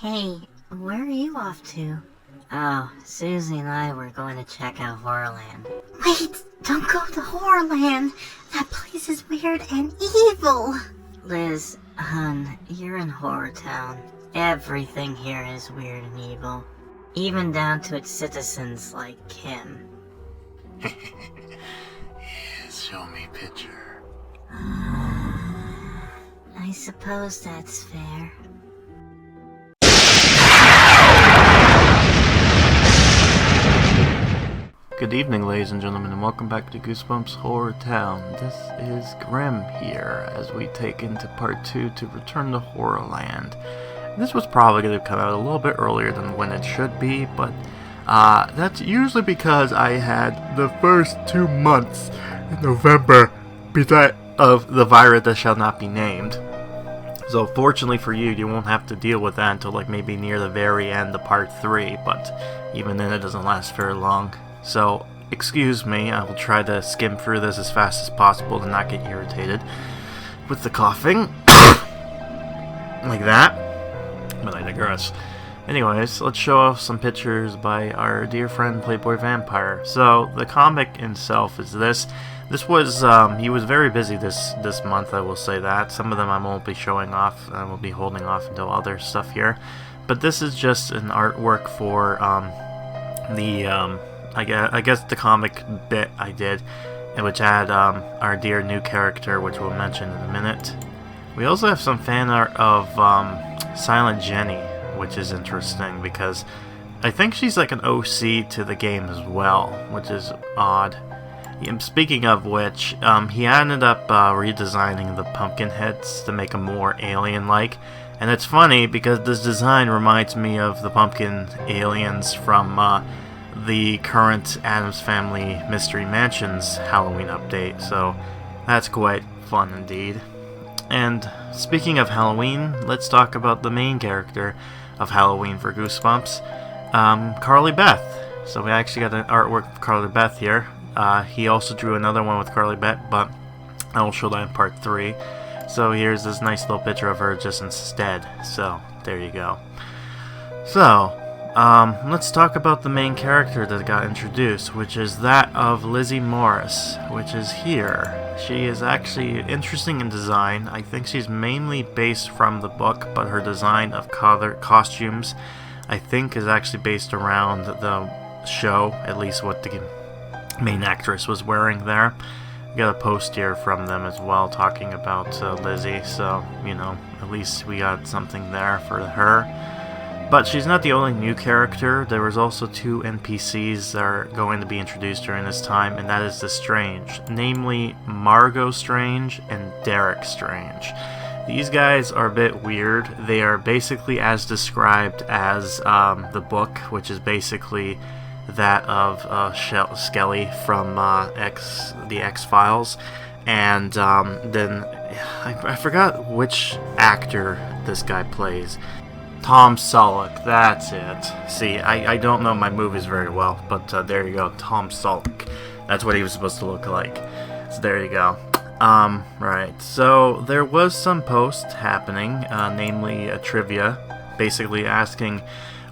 Hey, where are you off to? Oh, Susie and I were going to check out Horrorland. Wait! Don't go to Horrorland! That place is weird and evil! Liz, hun, you're in HorrorTown. Everything here is weird and evil. Even down to its citizens like Kim. Yeah, show me picture. I suppose that's fair. Good evening, ladies and gentlemen, and welcome back to Goosebumps HorrorTown. This is Grim here, as we take into part 2 to return to Horrorland. This was probably going to come out a little bit earlier than when it should be, but that's usually because I had the first 2 months in November of the virus that shall not be named. So fortunately for you, you won't have to deal with that until like maybe near the very end of part 3, but even then it doesn't last very long. So, excuse me, I will try to skim through this as fast as possible to not get irritated with the coughing. Like that. But I digress. Anyways, let's show off some pictures by our dear friend Playboy Vampire. So, the comic itself is this. This was, he was very busy this month, I will say that. Some of them I won't be showing off, I will be holding off until other stuff here. But this is just an artwork for, I guess the comic bit I did, which had our dear new character, which we'll mention in a minute. We also have some fan art of Silent Jenny, which is interesting because I think she's like an OC to the game as well, which is odd. Speaking of which, he ended up redesigning the pumpkin heads to make them more alien-like. And it's funny because this design reminds me of the pumpkin aliens from the current Addams Family Mystery Mansion's Halloween update, so that's quite fun indeed. And speaking of Halloween, let's talk about the main character of Halloween for Goosebumps, Carly Beth. So we actually got an artwork of Carly Beth here. He also drew another one with Carly Beth, but I will show that in part 3. So here's this nice little picture of her just instead. So there you go. So let's talk about the main character that got introduced, which is that of Lizzy Morris, which is here. She is actually interesting in design. I think she's mainly based from the book, but her design of costumes, I think, is actually based around the show, at least what the main actress was wearing there. We got a post here from them as well talking about Lizzy, so, you know, at least we got something there for her. But she's not the only new character. There was also 2 NPCs that are going to be introduced during this time, and that is the Strange, namely Margo Strange and Derek Strange. These guys are a bit weird. They are basically as described as the book, which is basically that of Skelly from the X-Files. And then I forgot which actor this guy plays. Tom Selleck, that's it. See, I don't know my movies very well, but there you go, Tom Selleck. That's what he was supposed to look like. So there you go. Right, so there was some post happening, namely a trivia, basically asking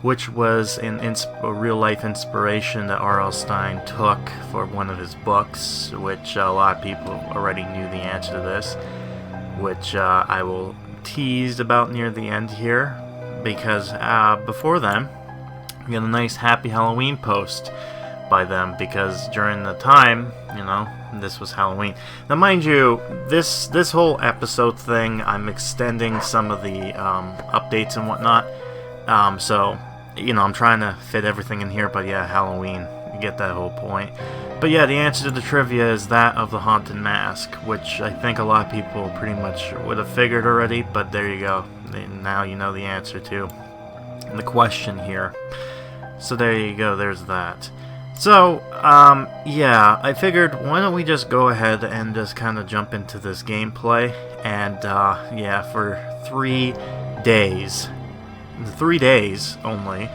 which was a real-life inspiration that R.L. Stine took for one of his books, which a lot of people already knew the answer to this, which I will tease about near the end here. Because before then, we got a nice Happy Halloween post by them, because during the time, you know, this was Halloween. Now, mind you, this whole episode thing, I'm extending some of the updates and whatnot. So, you know, I'm trying to fit everything in here, but yeah, Halloween, you get that whole point. But yeah, the answer to the trivia is that of the Haunted Mask, which I think a lot of people pretty much would have figured already, but there you go. Now you know the answer to the question here. So there you go, there's that. So, yeah, I figured why don't we just go ahead and just kind of jump into this gameplay. And, yeah, for 3 days. 3 days only.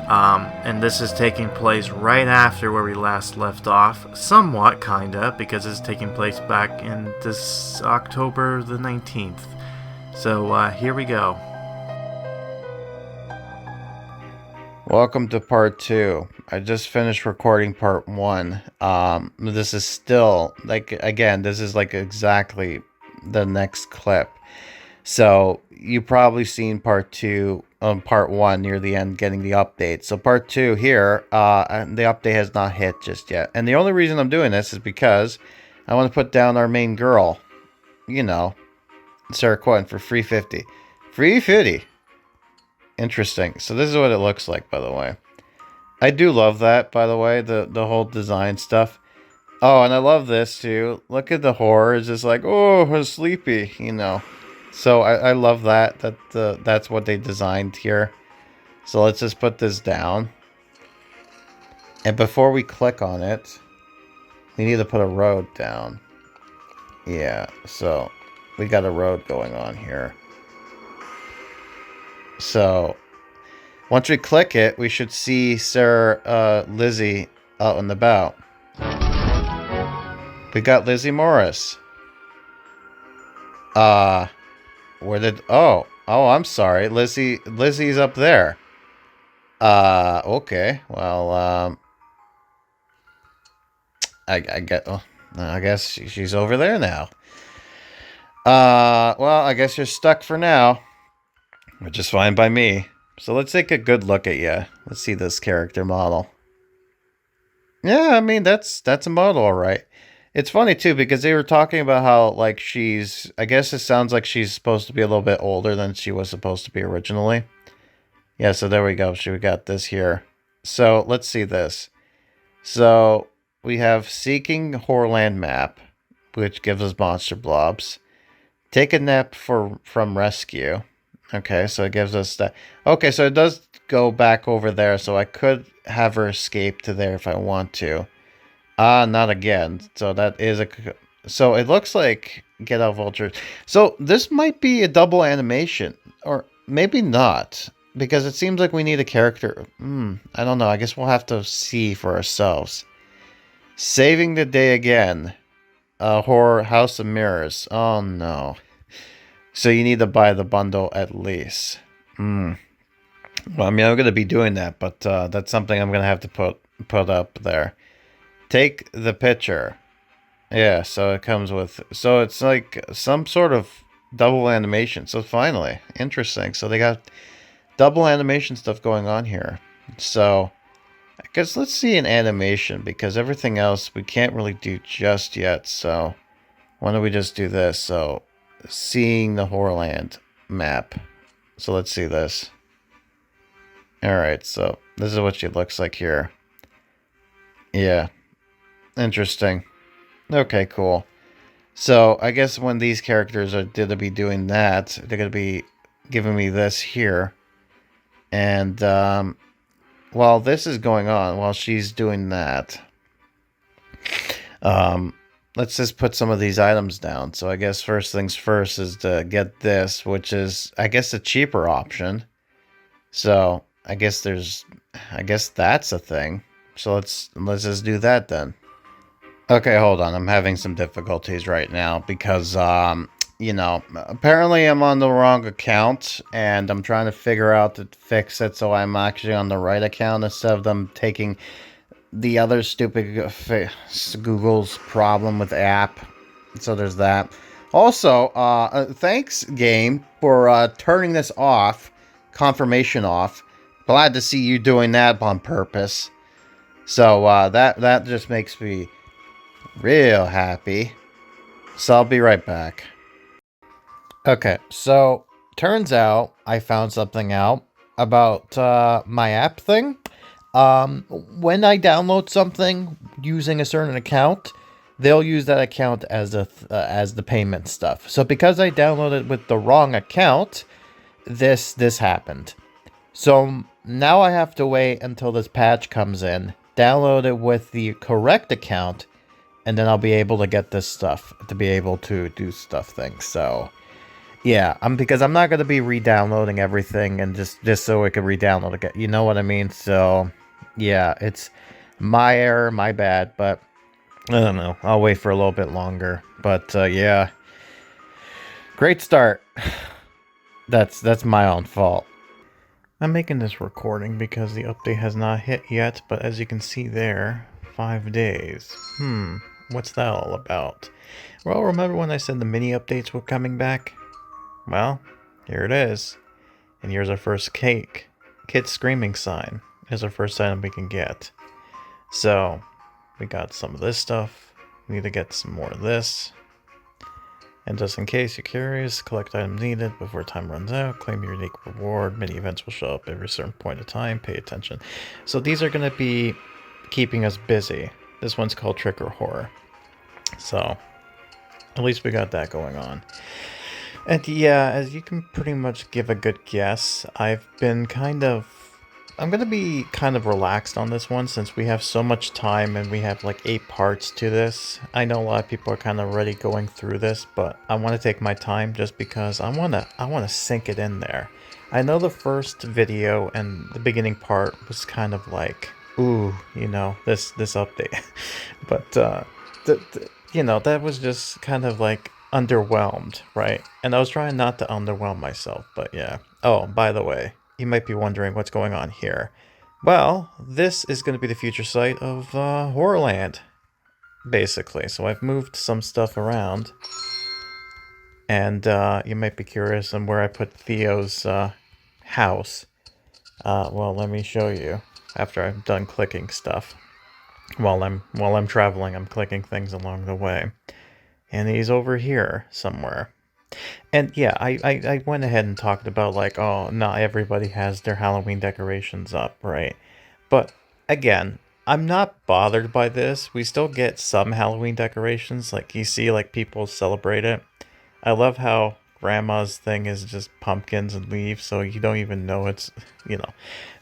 And this is taking place right after where we last left off. Somewhat, kinda, because it's taking place back in this October the 19th. So, here we go. Welcome to part 2. I just finished recording part 1. This is still, like, again, this is like exactly the next clip. So, you probably seen part 2, part 1 near the end getting the update. So part 2 here, the update has not hit just yet. And the only reason I'm doing this is because I want to put down our main girl. You know, Sarah Quinn for free 50. Free 50! Interesting. So this is what it looks like, by the way. I do love that, by the way, the whole design stuff. Oh, and I love this, too. Look at the horror. It's just like, oh, sleepy, you know. So I love that. That's what they designed here. So let's just put this down. And before we click on it, we need to put a road down. Yeah, so we got a road going on here. So, once we click it, we should see Lizzy out and about. We got Lizzy Morris. Where did... Oh, I'm sorry. Lizzie's up there. Okay. Well, I guess she's over there now. Well, I guess you're stuck for now. Which is fine by me. So let's take a good look at you. Let's see this character model. Yeah, I mean, that's a model, alright. It's funny, too, because they were talking about how, like, she's... I guess it sounds like she's supposed to be a little bit older than she was supposed to be originally. Yeah, so there we go. We got this here. So, let's see this. So, we have Seeking Horrorland Map, which gives us monster blobs. Take a nap from rescue. Okay, so it gives us that. Okay, so it does go back over there, so I could have her escape to there if I want to. Not again. So that is a... So it looks like Get Out Vulture. So this might be a double animation, or maybe not, because it seems like we need a character. I don't know. I guess we'll have to see for ourselves. Saving the Day Again. Horror House of Mirrors. Oh, no. So you need to buy the bundle at least. Well, I mean, I'm going to be doing that, but that's something I'm going to have to put up there. Take the picture. Yeah, so it comes with... So it's like some sort of double animation. So finally, interesting. So they got double animation stuff going on here. So I guess let's see an animation, because everything else we can't really do just yet. So why don't we just do this? So... Seeing the Horrorland map. So let's see this. Alright, so this is what she looks like here. Yeah. Interesting. Okay, cool. So I guess when these characters are going to be doing that, they're going to be giving me this here. And while this is going on, while she's doing that, let's just put some of these items down. So I guess first things first is to get this, which is, I guess, a cheaper option. So I guess that's a thing. So let's just do that then. Okay, hold on. I'm having some difficulties right now because, you know, apparently I'm on the wrong account and I'm trying to figure out to fix it so I'm actually on the right account instead of them taking the other stupid Google's problem with the app. So there's that. Also, thanks, game, for turning this off. Confirmation off. Glad to see you doing that on purpose. So that just makes me real happy. So I'll be right back. Okay, so turns out I found something out about my app thing. When I download something using a certain account, they'll use that account as the payment stuff. So because I downloaded with the wrong account, this happened. So now I have to wait until this patch comes in, download it with the correct account, and then I'll be able to get this stuff to be able to do stuff things. So yeah, because I'm not going to be re-downloading everything and just so I can re-download again. You know what I mean? So yeah, it's my error, my bad, but I don't know. I'll wait for a little bit longer. But yeah, great start. That's my own fault. I'm making this recording because the update has not hit yet, but as you can see there, 5 days. What's that all about? Well, remember when I said the mini updates were coming back? Well, here it is. And here's our first cake. Kid screaming sign is our first item we can get. So, we got some of this stuff. We need to get some more of this. And just in case you're curious, collect items needed before time runs out, claim your unique reward, mini events will show up every certain point of time, pay attention. So these are going to be keeping us busy. This one's called Trick or Horror. So, at least we got that going on. And yeah, as you can pretty much give a good guess, I'm going to be kind of relaxed on this one since we have so much time and we have like 8 parts to this. I know a lot of people are kind of already going through this, but I want to take my time just because I want to sink it in there. I know the first video and the beginning part was kind of like, ooh, this update. But that was just kind of like underwhelmed, right? And I was trying not to underwhelm myself, but yeah. Oh, by the way, you might be wondering what's going on here. Well, this is going to be the future site of Horrorland, basically. So I've moved some stuff around. And you might be curious on where I put Theo's house. Well, let me show you after I'm done clicking stuff. While I'm traveling, I'm clicking things along the way. And he's over here somewhere. And yeah, I went ahead and talked about like, oh, not everybody has their Halloween decorations up, right? But again, I'm not bothered by this. We still get some Halloween decorations. Like you see like people celebrate it. I love how grandma's thing is just pumpkins and leaves, so you don't even know it's.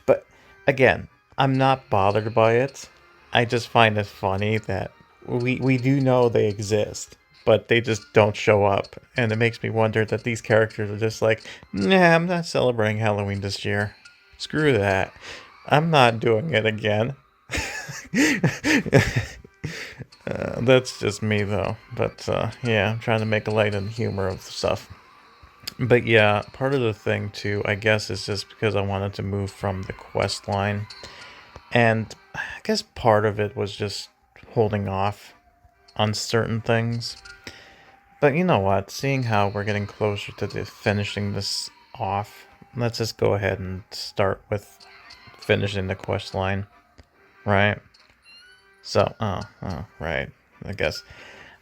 But again, I'm not bothered by it. I just find it funny that we do know they exist, but they just don't show up. And it makes me wonder that these characters are just like, nah, I'm not celebrating Halloween this year. Screw that. I'm not doing it again. That's just me, though. But, yeah, I'm trying to make a light and humor of the stuff. But, yeah, part of the thing, too, I guess, is just because I wanted to move from the quest line. And I guess part of it was just holding off on certain things. But you know what? Seeing how we're getting closer to finishing this off, let's just go ahead and start with finishing the quest line, right? So, right, I guess.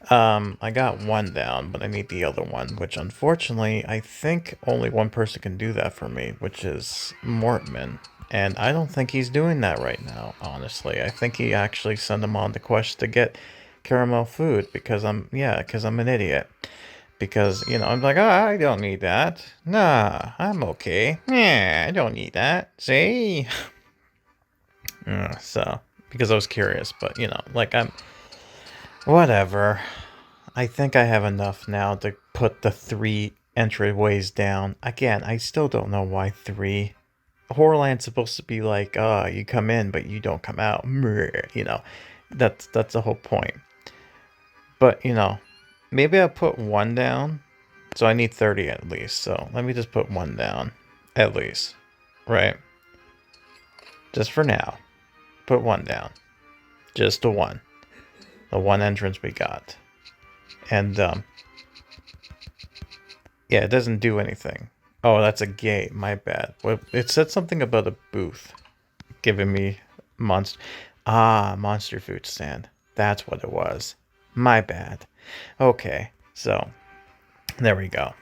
I got one down, but I need the other one, which unfortunately, I think only one person can do that for me, which is Mortman. And I don't think he's doing that right now, honestly. I think he actually sent him on the quest to get caramel food because I'm an idiot. Because, I'm like, oh, I don't need that. Nah, I'm okay. Yeah, I don't need that. See? So, because I was curious, but, whatever. I think I have enough now to put the 3 entryways down. Again, I still don't know why 3. Horrorland's supposed to be like, you come in, but you don't come out. That's the whole point. But, maybe I'll put 1 down. So I need 30 at least. So let me just put 1 down. At least. Right? Just for now. Put 1 down. Just a 1. The 1 entrance we got. And, yeah, it doesn't do anything. Oh, that's a gate. My bad. Well, it said something about a booth. Giving me monster food stand. That's what it was. My bad. Okay, so there we go.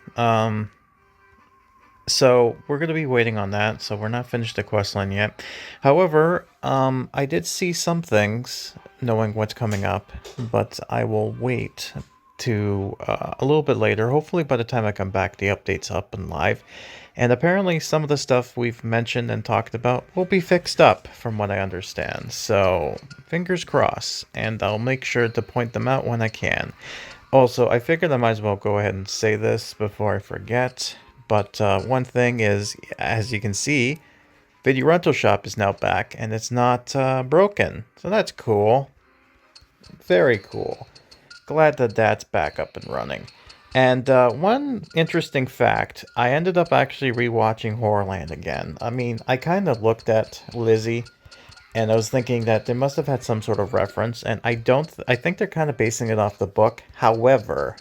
So we're going to be waiting on that. So we're not finished the quest line yet. However, I did see some things knowing what's coming up, but I will wait to a little bit later. Hopefully by the time I come back, the update's up and live. And apparently some of the stuff we've mentioned and talked about will be fixed up from what I understand. So fingers crossed, and I'll make sure to point them out when I can. Also, I figured I might as well go ahead and say this before I forget. But one thing is, as you can see, Video Rental Shop is now back, and it's not broken. So that's cool. Very cool. Glad that that's back up and running. And one interesting fact, I ended up actually rewatching Horrorland again. I mean, I kind of looked at Lizzy, and I was thinking that they must have had some sort of reference, and I think they're kind of basing it off the book. However,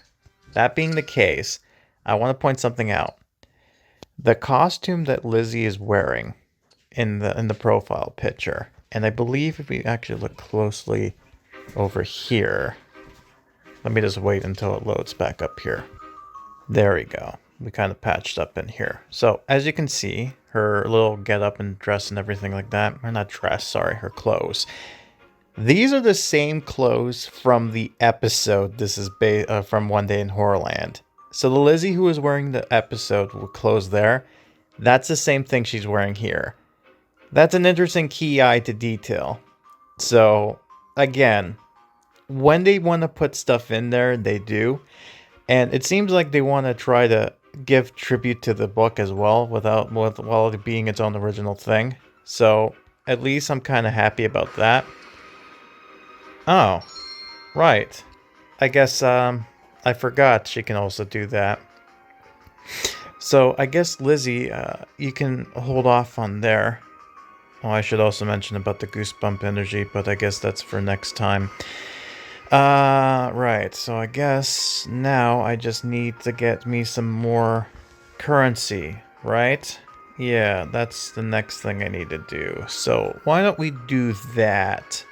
that being the case, I want to point something out. The costume that Lizzy is wearing in the profile picture, and I believe if we actually look closely over here, let me just wait until it loads back up here. There we go. We kind of patched up in here. So as you can see, her little get up and dress and everything like that, or not dress, sorry, her clothes. These are the same clothes from the episode. This is from One Day in Horrorland. So the Lizzy who was wearing the episode with clothes there, that's the same thing she's wearing here. That's an interesting key eye to detail. So again, when they want to put stuff in there, they do. And it seems like they want to try to give tribute to the book as well, while it being its own original thing. So at least I'm kind of happy about that. Oh, right. I guess I forgot she can also do that. So I guess Lizzy, you can hold off on there. Oh, I should also mention about the goosebump energy, but I guess that's for next time. Right, so I guess now I just need to get me some more currency, right? Yeah, that's the next thing I need to do. So why don't we do that?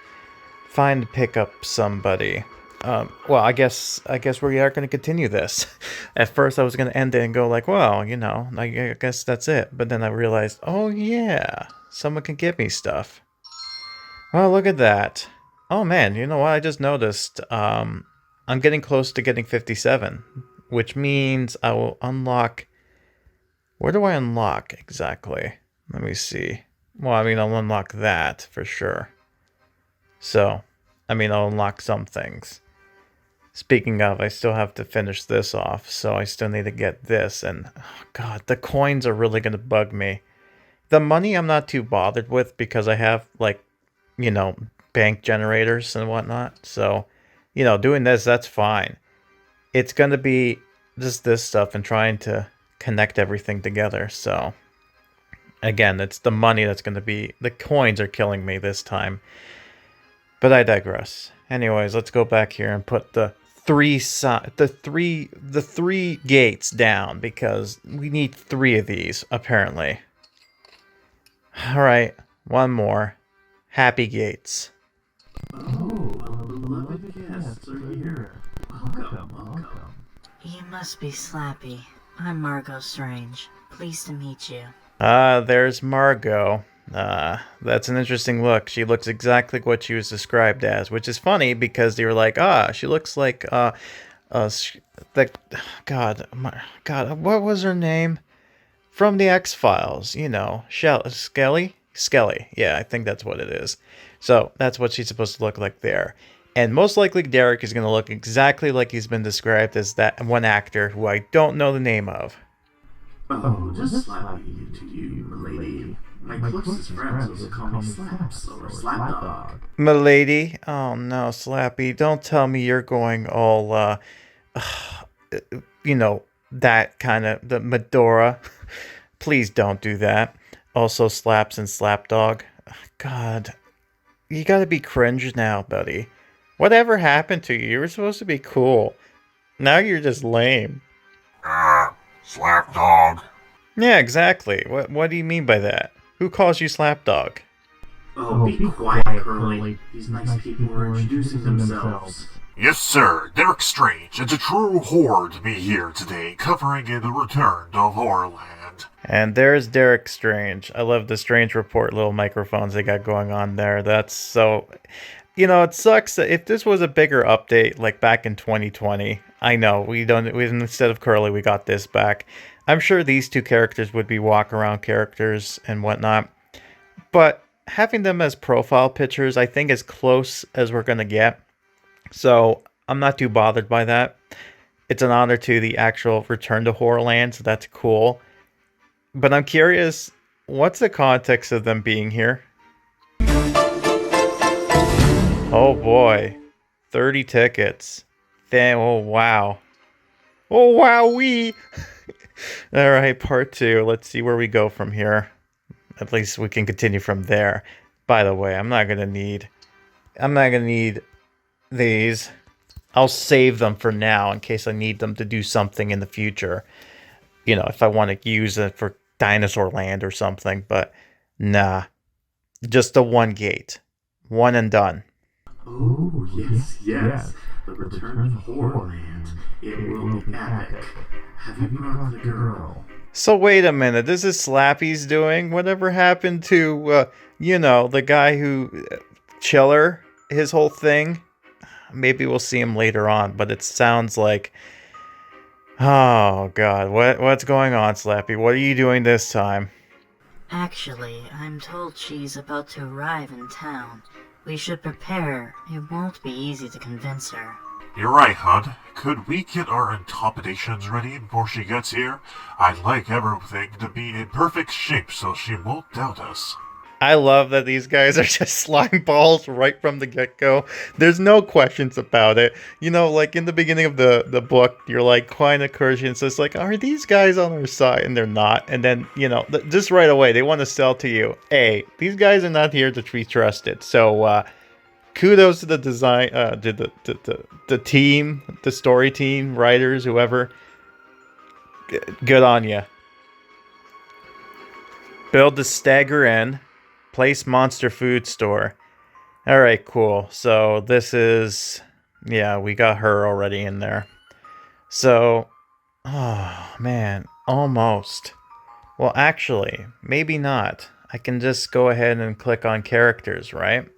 Pick up somebody. Well, I guess we are going to continue this. At first I was going to end it and go like, well, you know, I guess that's it. But then I realized, oh yeah, someone can give me stuff. Oh, look at that. Oh man, you know what? I just noticed I'm getting close to getting 57, which means I will unlock... Where do I unlock exactly? Let me see. Well, I mean, I'll unlock that for sure. So, I mean, I'll unlock some things. Speaking of, I still have to finish this off, so I still need to get this, and oh god, the coins are really going to bug me. The money I'm not too bothered with because I have, like, you know, bank generators and whatnot. So, you know, doing this, that's fine. It's going to be just this stuff and trying to connect everything together. So, again, it's the money that's going to be... The coins are killing me this time. But I digress. Anyways, let's go back here and put the three gates down because we need 3 of these, apparently. Alright, one more. Happy gates. Oh, beloved guests are here. Welcome. You must be Slappy. I'm Margo Strange. Pleased to meet you. There's Margo. That's an interesting look. She looks exactly what she was described as, which is funny because they were like, she looks like, God, what was her name? From the X-Files, you know, Skelly? Skelly, yeah, I think that's what it is. So, that's what she's supposed to look like there. And most likely Derek is going to look exactly like he's been described as that one actor who I don't know the name of. Oh, just Slappy to you, milady. My closest friends also call me Slaps or Slapdog. Milady? Oh no, Slappy, don't tell me you're going all, you know, that kind of, the Medora. Please don't do that. Also Slaps and Slapdog. God, you gotta be cringe now, buddy. Whatever happened to you? You were supposed to be cool. Now you're just lame. Slapdog. Yeah, exactly. What do you mean by that? Who calls you Slapdog? Oh, be quiet, Curly. These nice people are introducing themselves. Yes, sir. Derek Strange. It's a true horror to be here today, covering the return of Horrorland. And there's Derek Strange. I love the Strange Report little microphones they got going on there. That's so... You know, it sucks that if this was a bigger update, like back in 2020, I know, instead of Curly, we got this back. I'm sure these 2 characters would be walk-around characters and whatnot. But having them as profile pictures, I think as close as we're going to get. So I'm not too bothered by that. It's an honor to the actual return to Horrorland, so that's cool. But I'm curious, what's the context of them being here? Oh boy, 30 tickets. Damn, oh wow. Oh, wowee! Alright, part 2. Let's see where we go from here. At least we can continue from there. By the way, I'm not gonna need these. I'll save them for now in case I need them to do something in the future. You know, if I want to use it for Dinosaur Land or something, but nah. Just the one gate. One and done. Oh, yes. The return of Horrorland. It will be epic. Have you brought the girl? So wait a minute, this is Slappy's doing? Whatever happened to, the guy who... Chiller? His whole thing? Maybe we'll see him later on, but it sounds like... Oh, God. What's going on, Slappy? What are you doing this time? Actually, I'm told she's about to arrive in town. We should prepare. It won't be easy to convince her. You're right, Hud. Could we get our intimidations ready before she gets here? I'd like everything to be in perfect shape so she won't doubt us. I love that these guys are just slime balls right from the get-go. There's no questions about it. You know, like in the beginning of the book, you're like quite encouraging. So it's like, are these guys on our side? And they're not. And then, just right away, they want to sell to you, hey, these guys are not here to be trusted. So, kudos to the design, the team, the story team, writers, whoever. Good on you. Build the stagger in. Place monster food store. Alright, cool. So this is... Yeah, we got her already in there. So... Oh, man. Almost. Well, actually, maybe not. I can just go ahead and click on characters, right?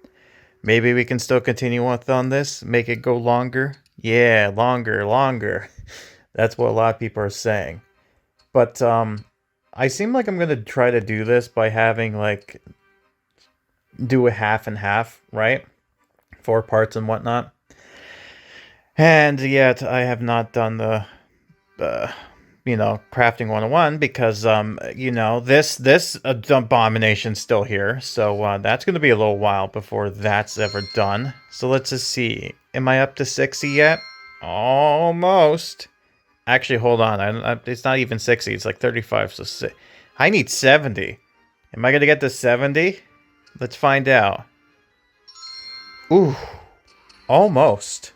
Maybe we can still continue on this? Make it go longer? Yeah, longer. That's what a lot of people are saying. But, I seem like I'm going to try to do this by having, like... do a half and half, right? 4 parts and whatnot. And yet I have not done the crafting 101 because this abomination's still here. So that's going to be a little while before that's ever done. So let's just see. Am I up to 60 yet? Almost. Actually, hold on. It's not even 60. It's like 35. So I need 70. Am I going to get to 70? Let's find out. Ooh. Almost.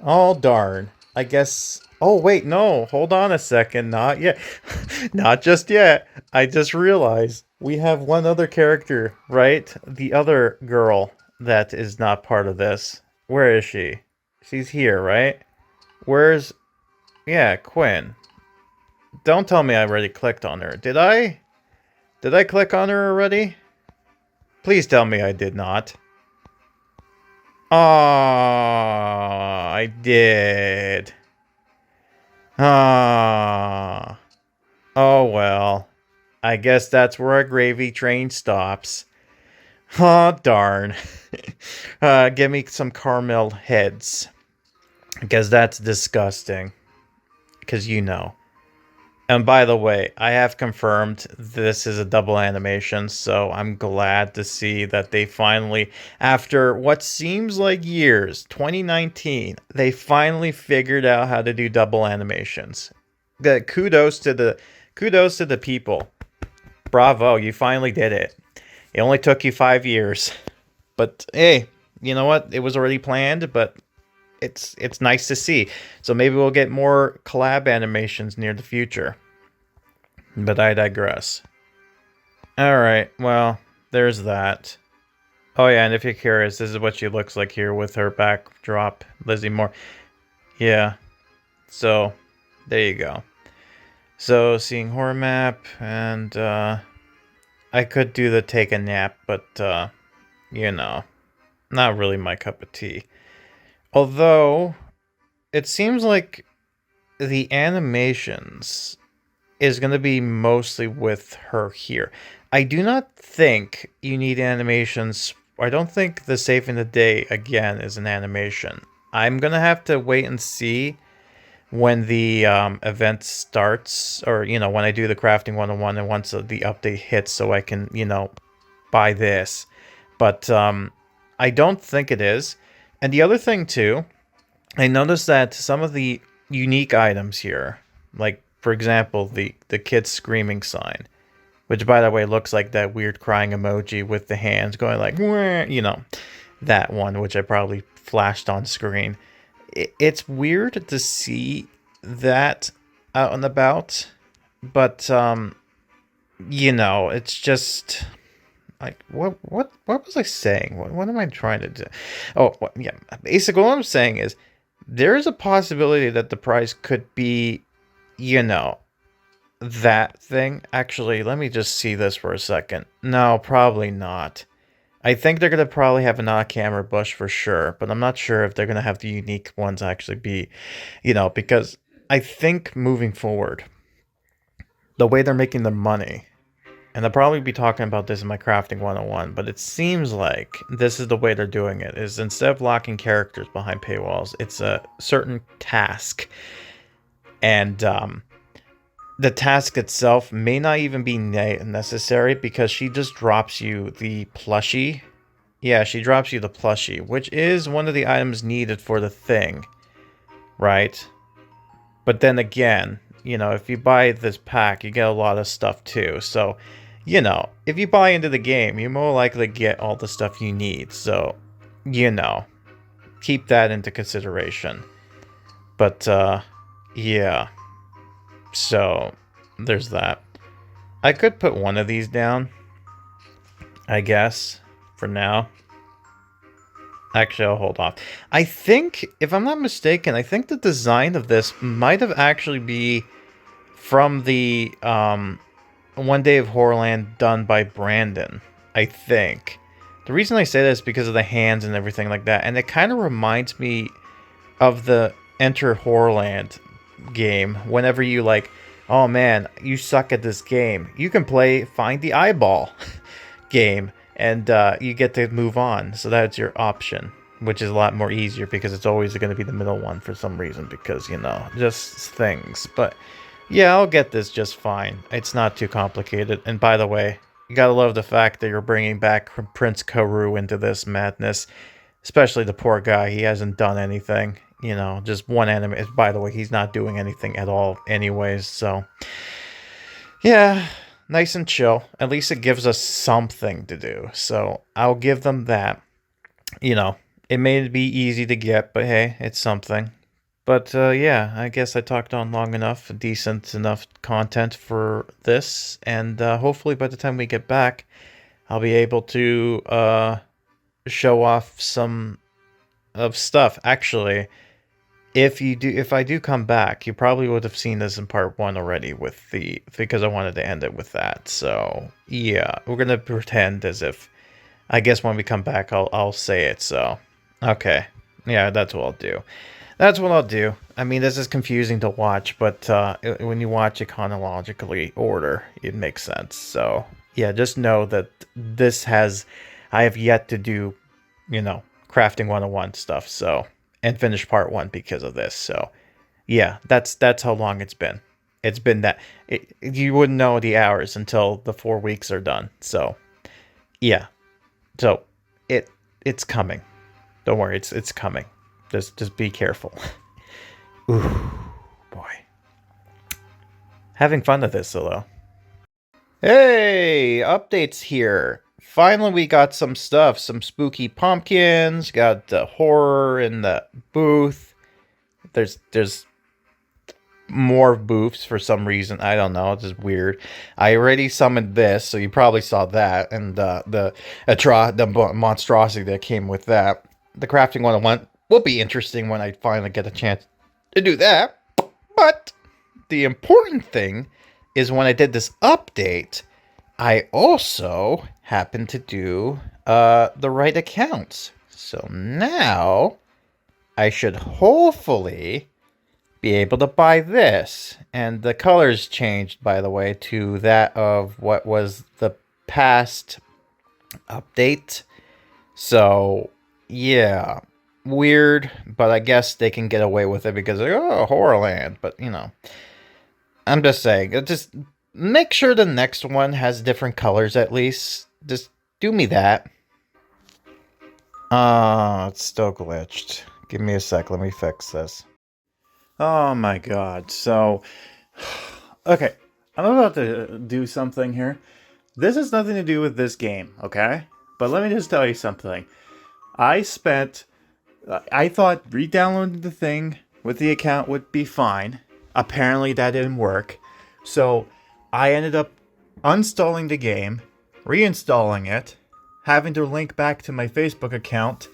Oh, darn. I guess... Oh, wait, no. Hold on a second. Not yet. Not just yet. I just realized we have one other character, right? The other girl that is not part of this. Where is she? She's here, right? Where's... Yeah, Quinn. Don't tell me I already clicked on her. Did I? Did I click on her already? Please tell me I did not. I did. Oh well. I guess that's where our gravy train stops. Oh, darn. Give me some caramel heads. Because that's disgusting. Because you know. And by the way, I have confirmed this is a double animation, so I'm glad to see that they finally, after what seems like years, 2019, they finally figured out how to do double animations. Kudos to the people. Bravo, you finally did it. It only took you 5 years. But hey, you know what? It was already planned, but it's nice to see. So maybe we'll get more collab animations near the future. But I digress. Alright, well, there's that. Oh yeah, and if you're curious, this is what she looks like here with her backdrop, Lizzy Morris. Yeah. So, there you go. So, seeing horror map, and I could do the take a nap, but not really my cup of tea. Although, it seems like the animations is going to be mostly with her here. I do not think you need animations. I don't think the Saving the Day, again, is an animation. I'm going to have to wait and see when the event starts, or, when I do the Crafting 101 and once the update hits so I can, buy this. But I don't think it is. And the other thing, too, I noticed that some of the unique items here. Like, for example, the kid screaming sign. Which, by the way, looks like that weird crying emoji with the hands going like, you know, that one, which I probably flashed on screen. It's weird to see that out and about, but, you know, it's just, like, what was I saying? What am I trying to do? Oh, yeah, basically what I'm saying is, there is a possibility that the price could be, you know, that thing. Actually, let me just see this for a second. No, probably not. I think they're going to probably have an on-camera bush for sure, but I'm not sure if they're going to have the unique ones actually be, you know, because I think moving forward, the way they're making the money, and I'll probably be talking about this in my crafting 101, but it seems like this is the way they're doing it, is instead of locking characters behind paywalls, it's a certain task. And, the task itself may not even be necessary because she just drops you the plushie. Yeah, she drops you the plushie, which is one of the items needed for the thing, right? But then again, you know, if you buy this pack, you get a lot of stuff too. So, you know, if you buy into the game, you're more likely to get all the stuff you need. So, you know, keep that into consideration. But, yeah. So, there's that. I could put one of these down, I guess, for now. Actually, I'll hold off. I think, if I'm not mistaken, I think the design of this might have actually be from the One Day of Horrorland done by Brandon, I think. The reason I say that is because of the hands and everything like that, and it kind of reminds me of the Enter Horrorland game. Whenever you like, oh man, you suck at this game, you can play Find the Eyeball game, and you get to move on. So that's your option, which is a lot more easier because it's always going to be the middle one for some reason, because, you know, just things. But yeah, I'll get this just fine. It's not too complicated. And by the way, you gotta love the fact that you're bringing back Prince Karu into this madness, especially the poor guy. He hasn't done anything. You know, just one anime. By the way, he's not doing anything at all anyways, so yeah, nice and chill. At least it gives us something to do, so I'll give them that. You know, it may be easy to get, but hey, it's something. But yeah, I guess I talked on long enough, decent enough content for this, and hopefully by the time we get back, I'll be able to show off some of stuff. Actually, if I do come back, you probably would have seen this in part 1 already because I wanted to end it with that. So yeah, we're gonna pretend as if, I guess when we come back, I'll say it. So okay, yeah, that's what I'll do. That's what I'll do. I mean, this is confusing to watch, but when you watch it chronologically order, it makes sense. So yeah, just know that I have yet to do, you know, crafting 101 stuff. So. And finish part 1 because of this. So yeah, that's how long it's been. It's been that you wouldn't know the hours until the 4 weeks are done. So yeah, so it's coming. Don't worry, it's coming. Just be careful. Ooh, boy, having fun with this though. Hey, updates here. Finally, we got some stuff. Some spooky pumpkins. Got horror in the booth. There's more booths for some reason. I don't know. It's just weird. I already summoned this, so you probably saw that. And the monstrosity that came with that. The crafting 101 will be interesting when I finally get a chance to do that. But the important thing is when I did this update, I also happened to do the right accounts. So now I should hopefully be able to buy this. And the colors changed, by the way, to that of what was the past update. So yeah, weird, but I guess they can get away with it because they're, oh, Horrorland. But, you know, I'm just saying, just make sure the next one has different colors at least. Just do me that. It's still glitched. Give me a sec, let me fix this. Oh my god. So, okay. I'm about to do something here. This has nothing to do with this game, okay? But let me just tell you something. I thought re-downloading the thing with the account would be fine. Apparently that didn't work. So I ended up uninstalling the game, reinstalling it, having to link back to my Facebook account,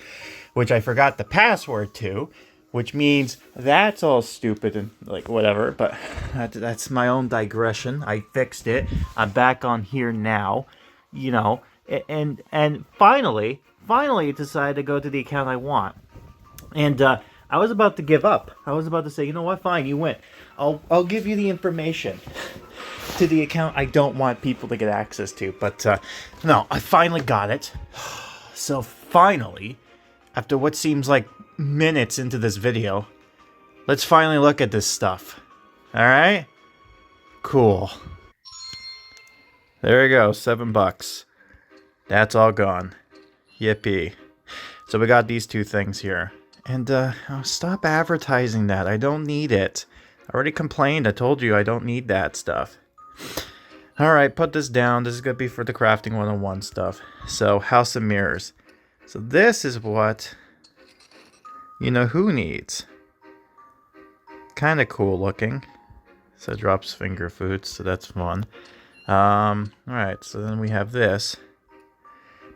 which I forgot the password to, which means that's all stupid and like whatever, but that's my own digression. I fixed it. I'm back on here now, you know, and finally decided to go to the account I want. And I was about to give up. I was about to say, you know what, fine, you win. I'll give you the information to the account I don't want people to get access to. But no, I finally got it. So finally, after what seems like minutes into this video, let's finally look at this stuff. Alright? Cool. There you go, $7. That's all gone. Yippee. So we got these two things here. And stop advertising that. I don't need it. I already complained. I told you I don't need that stuff. Alright, put this down. This is going to be for the crafting 101 stuff. So, House of Mirrors. So this is what you know who needs. Kind of cool looking. So it drops finger food, so that's fun. Alright, so then we have this.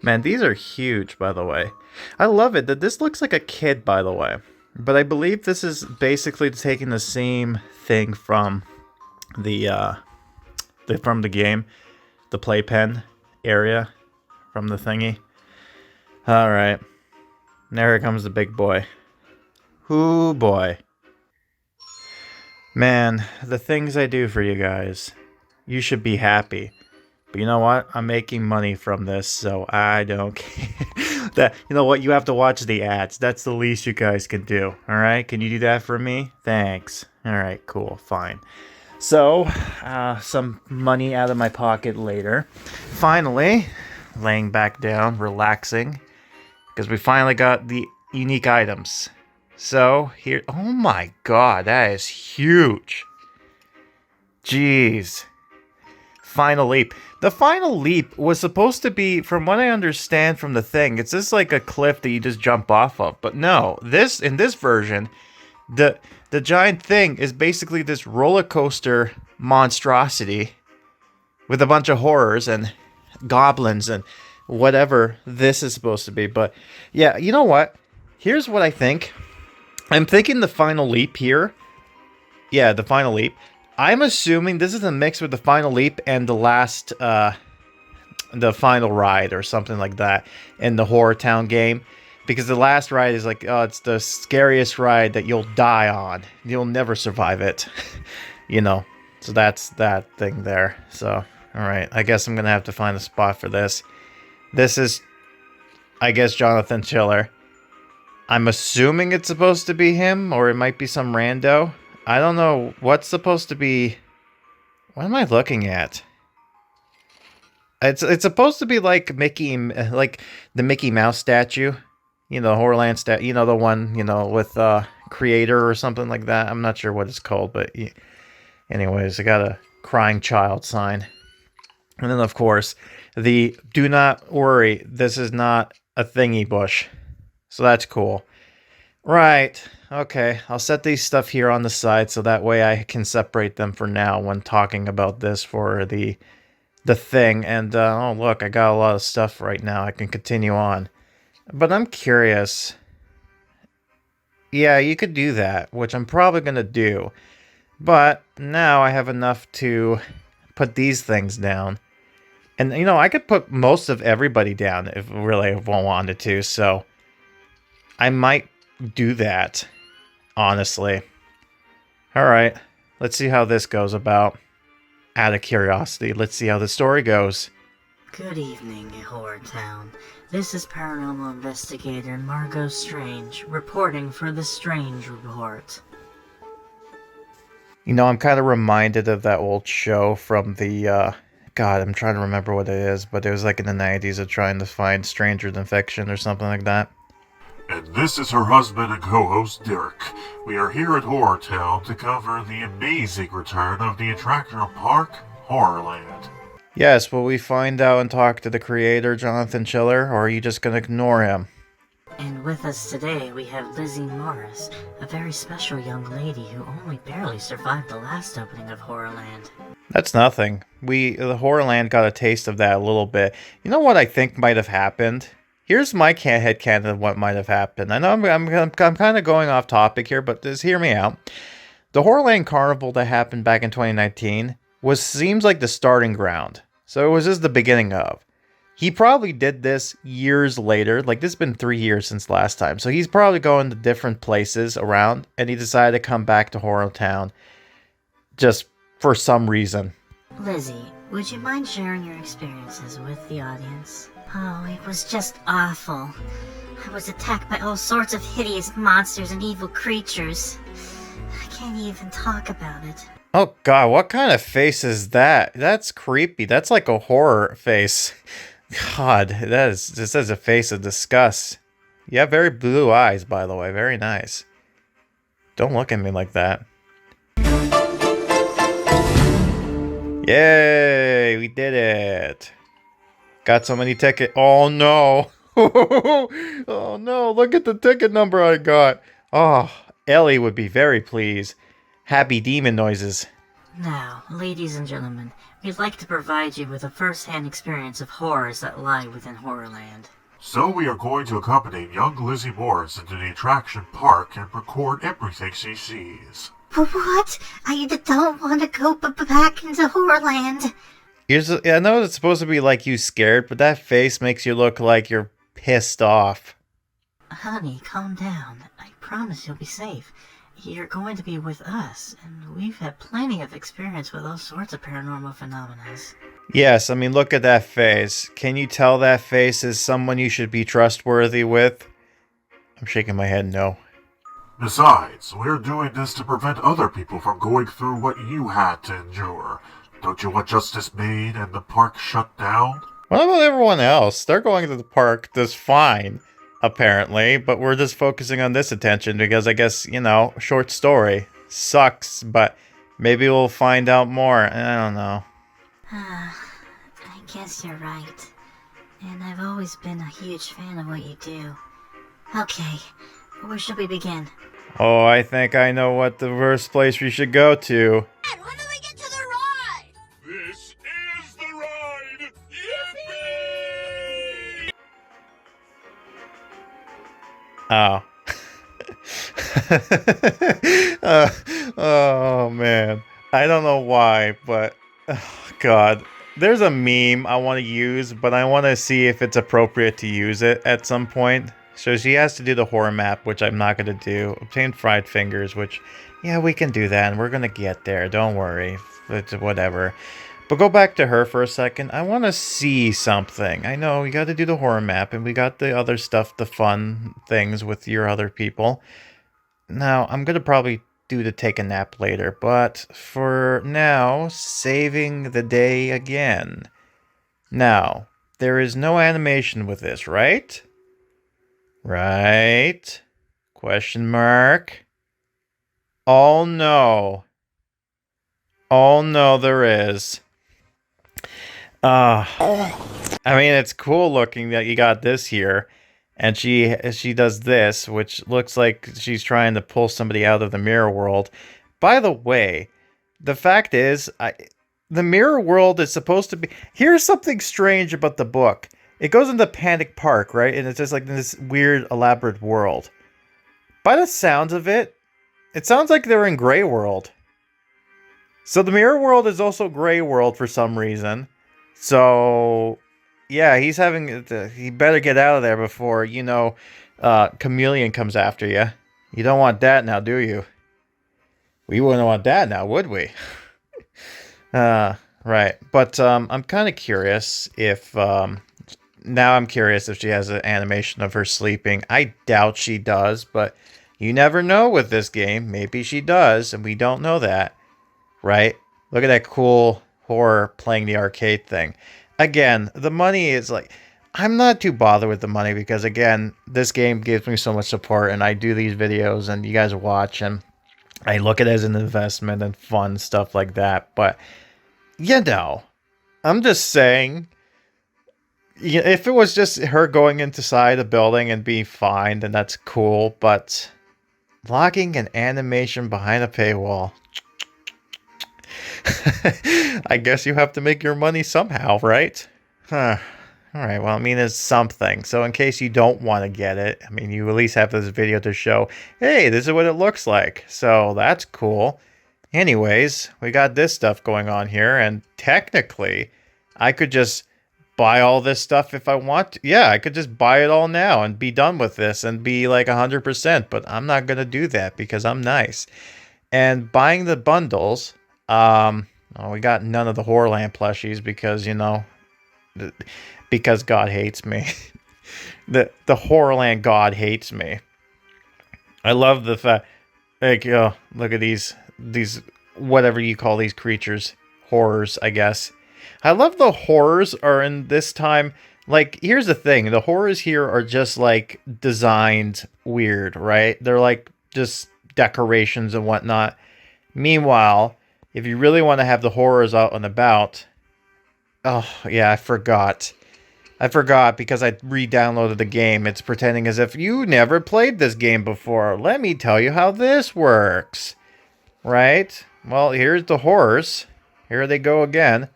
Man, these are huge, by the way. I love it that this looks like a kid, by the way. But I believe this is basically taking the same thing from the game, the playpen area from the thingy. All right, there comes the big boy. Ooh boy, man, the things I do for you guys, you should be happy. But you know what? I'm making money from this, so I don't care. You know what? You have to watch the ads. That's the least you guys can do. All right? Can you do that for me? Thanks. All right, cool, fine. So, some money out of my pocket later. Finally, laying back down, relaxing, because we finally got the unique items. So, here, oh my god, that is huge. Jeez. Final leap. The final leap was supposed to be, from what I understand from the thing, it's just like a cliff that you just jump off of. But no, in this version, the giant thing is basically this roller coaster monstrosity with a bunch of horrors and goblins and whatever this is supposed to be. But yeah, you know what? Here's what I think. I'm thinking the final leap here. Yeah, the final leap. I'm assuming this is a mix with the final leap and the last, the final ride or something like that in the HorrorTown game. Because the last ride is like, oh, it's the scariest ride that you'll die on. You'll never survive it. You know, so that's that thing there. So, alright, I guess I'm going to have to find a spot for this. This is, I guess, Jonathan Chiller. I'm assuming it's supposed to be him, or it might be some rando. I don't know what's supposed to be. What am I looking at? It's supposed to be like like the Mickey Mouse statue, you know, Horrorland statue, you know, the one, you know, with creator or something like that. I'm not sure what it's called, but anyways, I got a crying child sign, and then of course the do not worry, this is not a thingy bush, so that's cool. Right. Okay, I'll set these stuff here on the side so that way I can separate them for now when talking about this for the thing. And, oh look, I got a lot of stuff right now. I can continue on. But I'm curious. Yeah, you could do that, which I'm probably going to do. But now I have enough to put these things down. And, you know, I could put most of everybody down if really I wanted to, so I might do that. Honestly. Alright, let's see how this goes about. Out of curiosity, let's see how the story goes. Good evening, HorrorTown. This is paranormal investigator Margo Strange, reporting for the Strange Report. You know, I'm kind of reminded of that old show from the, God, I'm trying to remember what it is, but it was like in the 90s of trying to find Stranger Than Fiction or something like that. And this is her husband and co-host, Derek. We are here at HorrorTown to cover the amazing return of the attraction park, Horrorland. Yes, will we find out and talk to the creator, Jonathan Schiller, or are you just gonna ignore him? And with us today, we have Lizzy Morris, a very special young lady who only barely survived the last opening of Horrorland. That's nothing. The Horrorland got a taste of that a little bit. You know what I think might have happened? Here's my headcanon of what might have happened. I know I'm kind of going off topic here, but just hear me out. The Horrorland Carnival that happened back in 2019 seems like the starting ground. So it was just the beginning of. He probably did this years later. Like, this has been 3 years since last time. So he's probably going to different places around, and he decided to come back to HorrorTown just for some reason. Lizzy, would you mind sharing your experiences with the audience? Oh, it was just awful. I was attacked by all sorts of hideous monsters and evil creatures. I can't even talk about it. Oh god, what kind of face is that? That's creepy. That's like a horror face. God, this is a face of disgust. You have very blue eyes, by the way. Very nice. Don't look at me like that. Yay, we did it. Got so many tickets. Oh no. Oh no, look at the ticket number I got. Oh, Ellie would be very pleased. Happy demon noises. Now, ladies and gentlemen, we'd like to provide you with a first-hand experience of horrors that lie within Horrorland. So we are going to accompany young Lizzy Morris into the attraction park and record everything she sees. What? I don't want to go back into Horrorland. I know it's supposed to be like you scared, but that face makes you look like you're pissed off. Honey, calm down. I promise you'll be safe. You're going to be with us, and we've had plenty of experience with all sorts of paranormal phenomena. Yes, I mean, look at that face. Can you tell that face is someone you should be trustworthy with? I'm shaking my head no. Besides, we're doing this to prevent other people from going through what you had to endure. Don't you want justice made and the park shut down? What about everyone else? They're going to the park just fine, apparently, but we're just focusing on this attention because I guess, short story. Sucks, but maybe we'll find out more. I don't know. I guess you're right. And I've always been a huge fan of what you do. Okay, where should we begin? Oh, I think I know what the first place we should go to. Dad, when do we get to the ride? This is the ride! Yippee! Oh. Oh, man. I don't know why, but... Oh, God. There's a meme I want to use, but I want to see if it's appropriate to use it at some point. So she has to do the horror map, which I'm not going to do. Obtain fried fingers, which, yeah, we can do that, and we're going to get there. Don't worry. It's whatever. But go back to her for a second. I want to see something. I know, you got to do the horror map, and we got the other stuff, the fun things with your other people. Now, I'm going to probably do the take a nap later, but for now, saving the day again. Now, there is no animation with this, right? Right? Question mark. Oh no. Oh no, there is. I mean, it's cool looking that you got this here. And she does this, which looks like she's trying to pull somebody out of the mirror world. By the way, the fact is, the mirror world is supposed to be... Here's something strange about the book. It goes into Panic Park, right? And it's just like this weird, elaborate world. By the sounds of it, it sounds like they're in Grey World. So the mirror world is also Grey World for some reason. So... yeah, he better get out of there before, Chameleon comes after you. You don't want that now, do you? We wouldn't want that now, would we? Right. But I'm kind of curious if... now I'm curious if she has an animation of her sleeping. I doubt she does, but you never know with this game. Maybe she does, and we don't know that. Right? Look at that cool horror playing the arcade thing. Again, the money is like... I'm not too bothered with the money because, again, this game gives me so much support, and I do these videos, and you guys watch, and I look at it as an investment and fun stuff like that. But, I'm just saying, if it was just her going inside a building and being fine, then that's cool. But logging an animation behind a paywall, I guess you have to make your money somehow, right? Huh. Alright, well, I mean, it's something. So in case you don't want to get it, I mean, you at least have this video to show, hey, this is what it looks like. So that's cool. Anyways, we got this stuff going on here, and technically, I could just buy all this stuff if I want to. Yeah, I could just buy it all now and be done with this and be like 100%, but I'm not going to do that because I'm nice. And buying the bundles, we got none of the Horrorland plushies because, because God hates me. the Horrorland God hates me. I love the fact, like, look at these whatever you call these creatures, horrors, I guess. I love the horrors are in this time. Like, here's the thing, the horrors here are just like designed weird, right? They're like just decorations and whatnot. Meanwhile, if you really want to have the horrors out and about, oh yeah, I forgot because I re-downloaded the game. It's pretending as if you never played this game before. Let me tell you how this works. Right? Well, here's the horrors. Here they go again.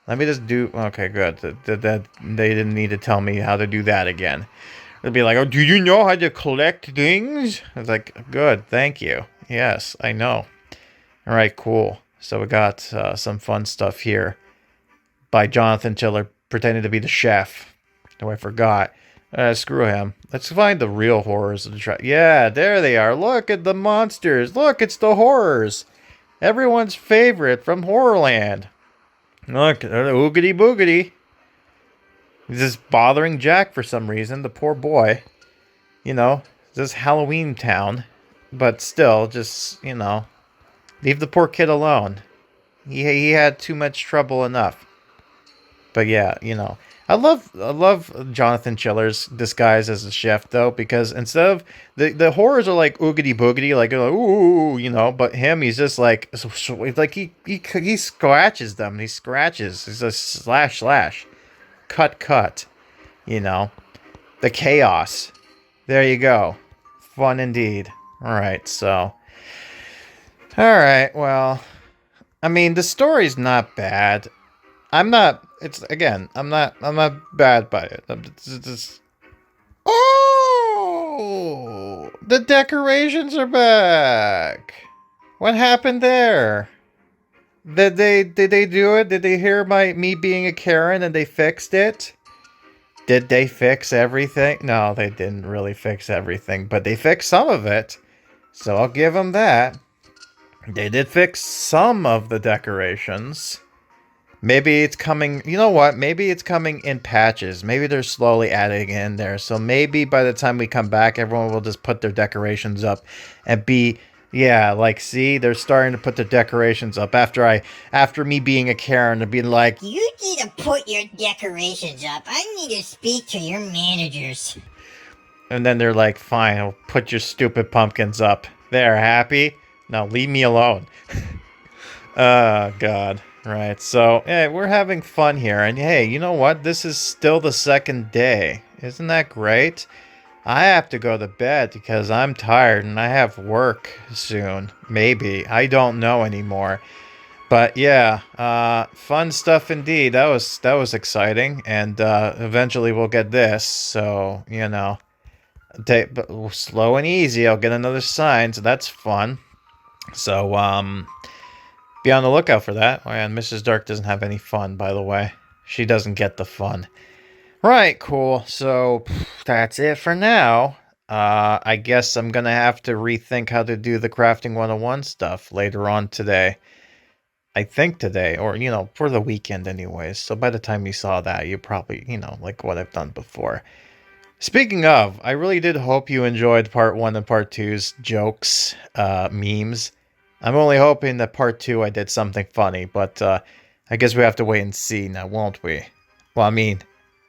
Let me just do... Okay, good. They didn't need to tell me how to do that again. They'd be like, oh, do you know how to collect things? I was like, good, thank you. Yes, I know. All right, cool. So we got some fun stuff here by Jonathan Chiller pretending to be the chef. Oh, I forgot. Screw him. Let's find the real horrors. Yeah, there they are. Look at the monsters. Look, it's the horrors. Everyone's favorite from Horrorland. Look, oogity boogity. He's just bothering Jack for some reason. The poor boy. This is Halloween town. But still, just, leave the poor kid alone. He had too much trouble enough. But yeah, I love Jonathan Chiller's disguise as a chef though, because instead of the horrors are like oogity boogity, like ooh, but him, he's just like he scratches them. He scratches. He's a slash, cut. The chaos. There you go. Fun indeed. All right, so. All right, well, I mean, the story's not bad. I'm not bad by it. Oh, the decorations are back. What happened there? Did they do it? Did they hear me being a Karen and they fixed it? Did they fix everything? No, they didn't really fix everything, but they fixed some of it. So I'll give them that. They did fix some of the decorations. Maybe it's coming, you know what? Maybe it's coming in patches. Maybe they're slowly adding in there. So maybe by the time we come back, everyone will just put their decorations up and be, yeah, like, see, they're starting to put their decorations up after me being a Karen and being like, You need to put your decorations up. I need to speak to your managers. And then they're like, fine, I'll put your stupid pumpkins up. There, happy? Now leave me alone. Oh, God. Right, so, hey, we're having fun here, and hey, you know what? This is still the second day. Isn't that great? I have to go to bed because I'm tired and I have work soon. Maybe. I don't know anymore. But yeah, fun stuff indeed. That was exciting, and eventually we'll get this, so, slow and easy. I'll get another sign, so that's fun. So, be on the lookout for that. Oh, and Mrs. Dark doesn't have any fun, by the way. She doesn't get the fun. Right, cool. So, that's it for now. I guess I'm going to have to rethink how to do the Crafting 101 stuff later on today. I think today, or, for the weekend anyways. So by the time you saw that, you probably, like what I've done before. Speaking of, I really did hope you enjoyed part 1 and part 2's jokes, memes. I'm only hoping that part 2 I did something funny, but I guess we have to wait and see now, won't we? Well, I mean,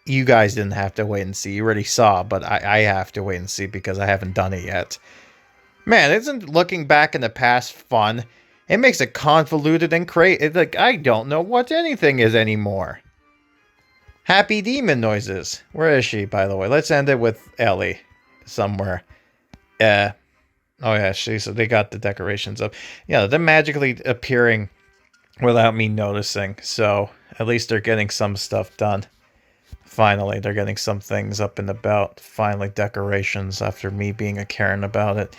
you guys didn't have to wait and see. You already saw, but I have to wait and see because I haven't done it yet. Man, isn't looking back in the past fun? It makes it convoluted and crazy. Like, I don't know what anything is anymore. Happy demon noises. Where is she, by the way? Let's end it with Ellie somewhere. Oh yeah, so they got the decorations up. Yeah, they're magically appearing without me noticing. So at least they're getting some stuff done. Finally, they're getting some things up and about. Finally, decorations after me being a Karen about it.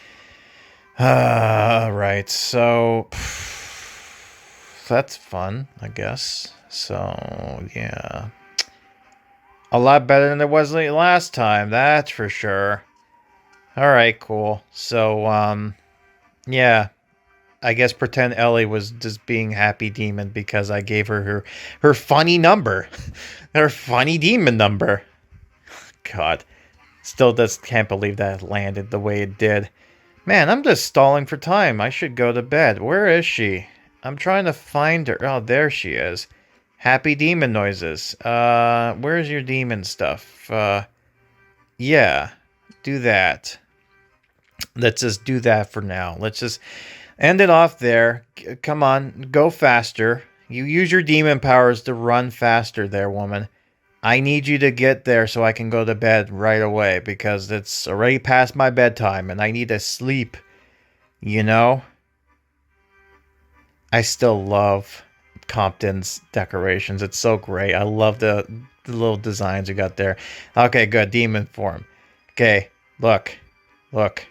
Right, so that's fun, I guess. So, yeah. A lot better than it was last time, that's for sure. Alright, cool. So, yeah. I guess pretend Ellie was just being happy demon because I gave her her funny number. Her funny demon number. God. Still just can't believe that it landed the way it did. Man, I'm just stalling for time. I should go to bed. Where is she? I'm trying to find her. Oh, there she is. Happy demon noises. Where's your demon stuff? Yeah. Do that. Let's just do that for now. Let's just end it off there. Come on. Go faster. You use your demon powers to run faster there, woman. I need you to get there so I can go to bed right away because it's already past my bedtime and I need to sleep. You know? I still love Compton's decorations. It's so great. I love the little designs you got there. Okay, good. Demon form. Okay, look. Look.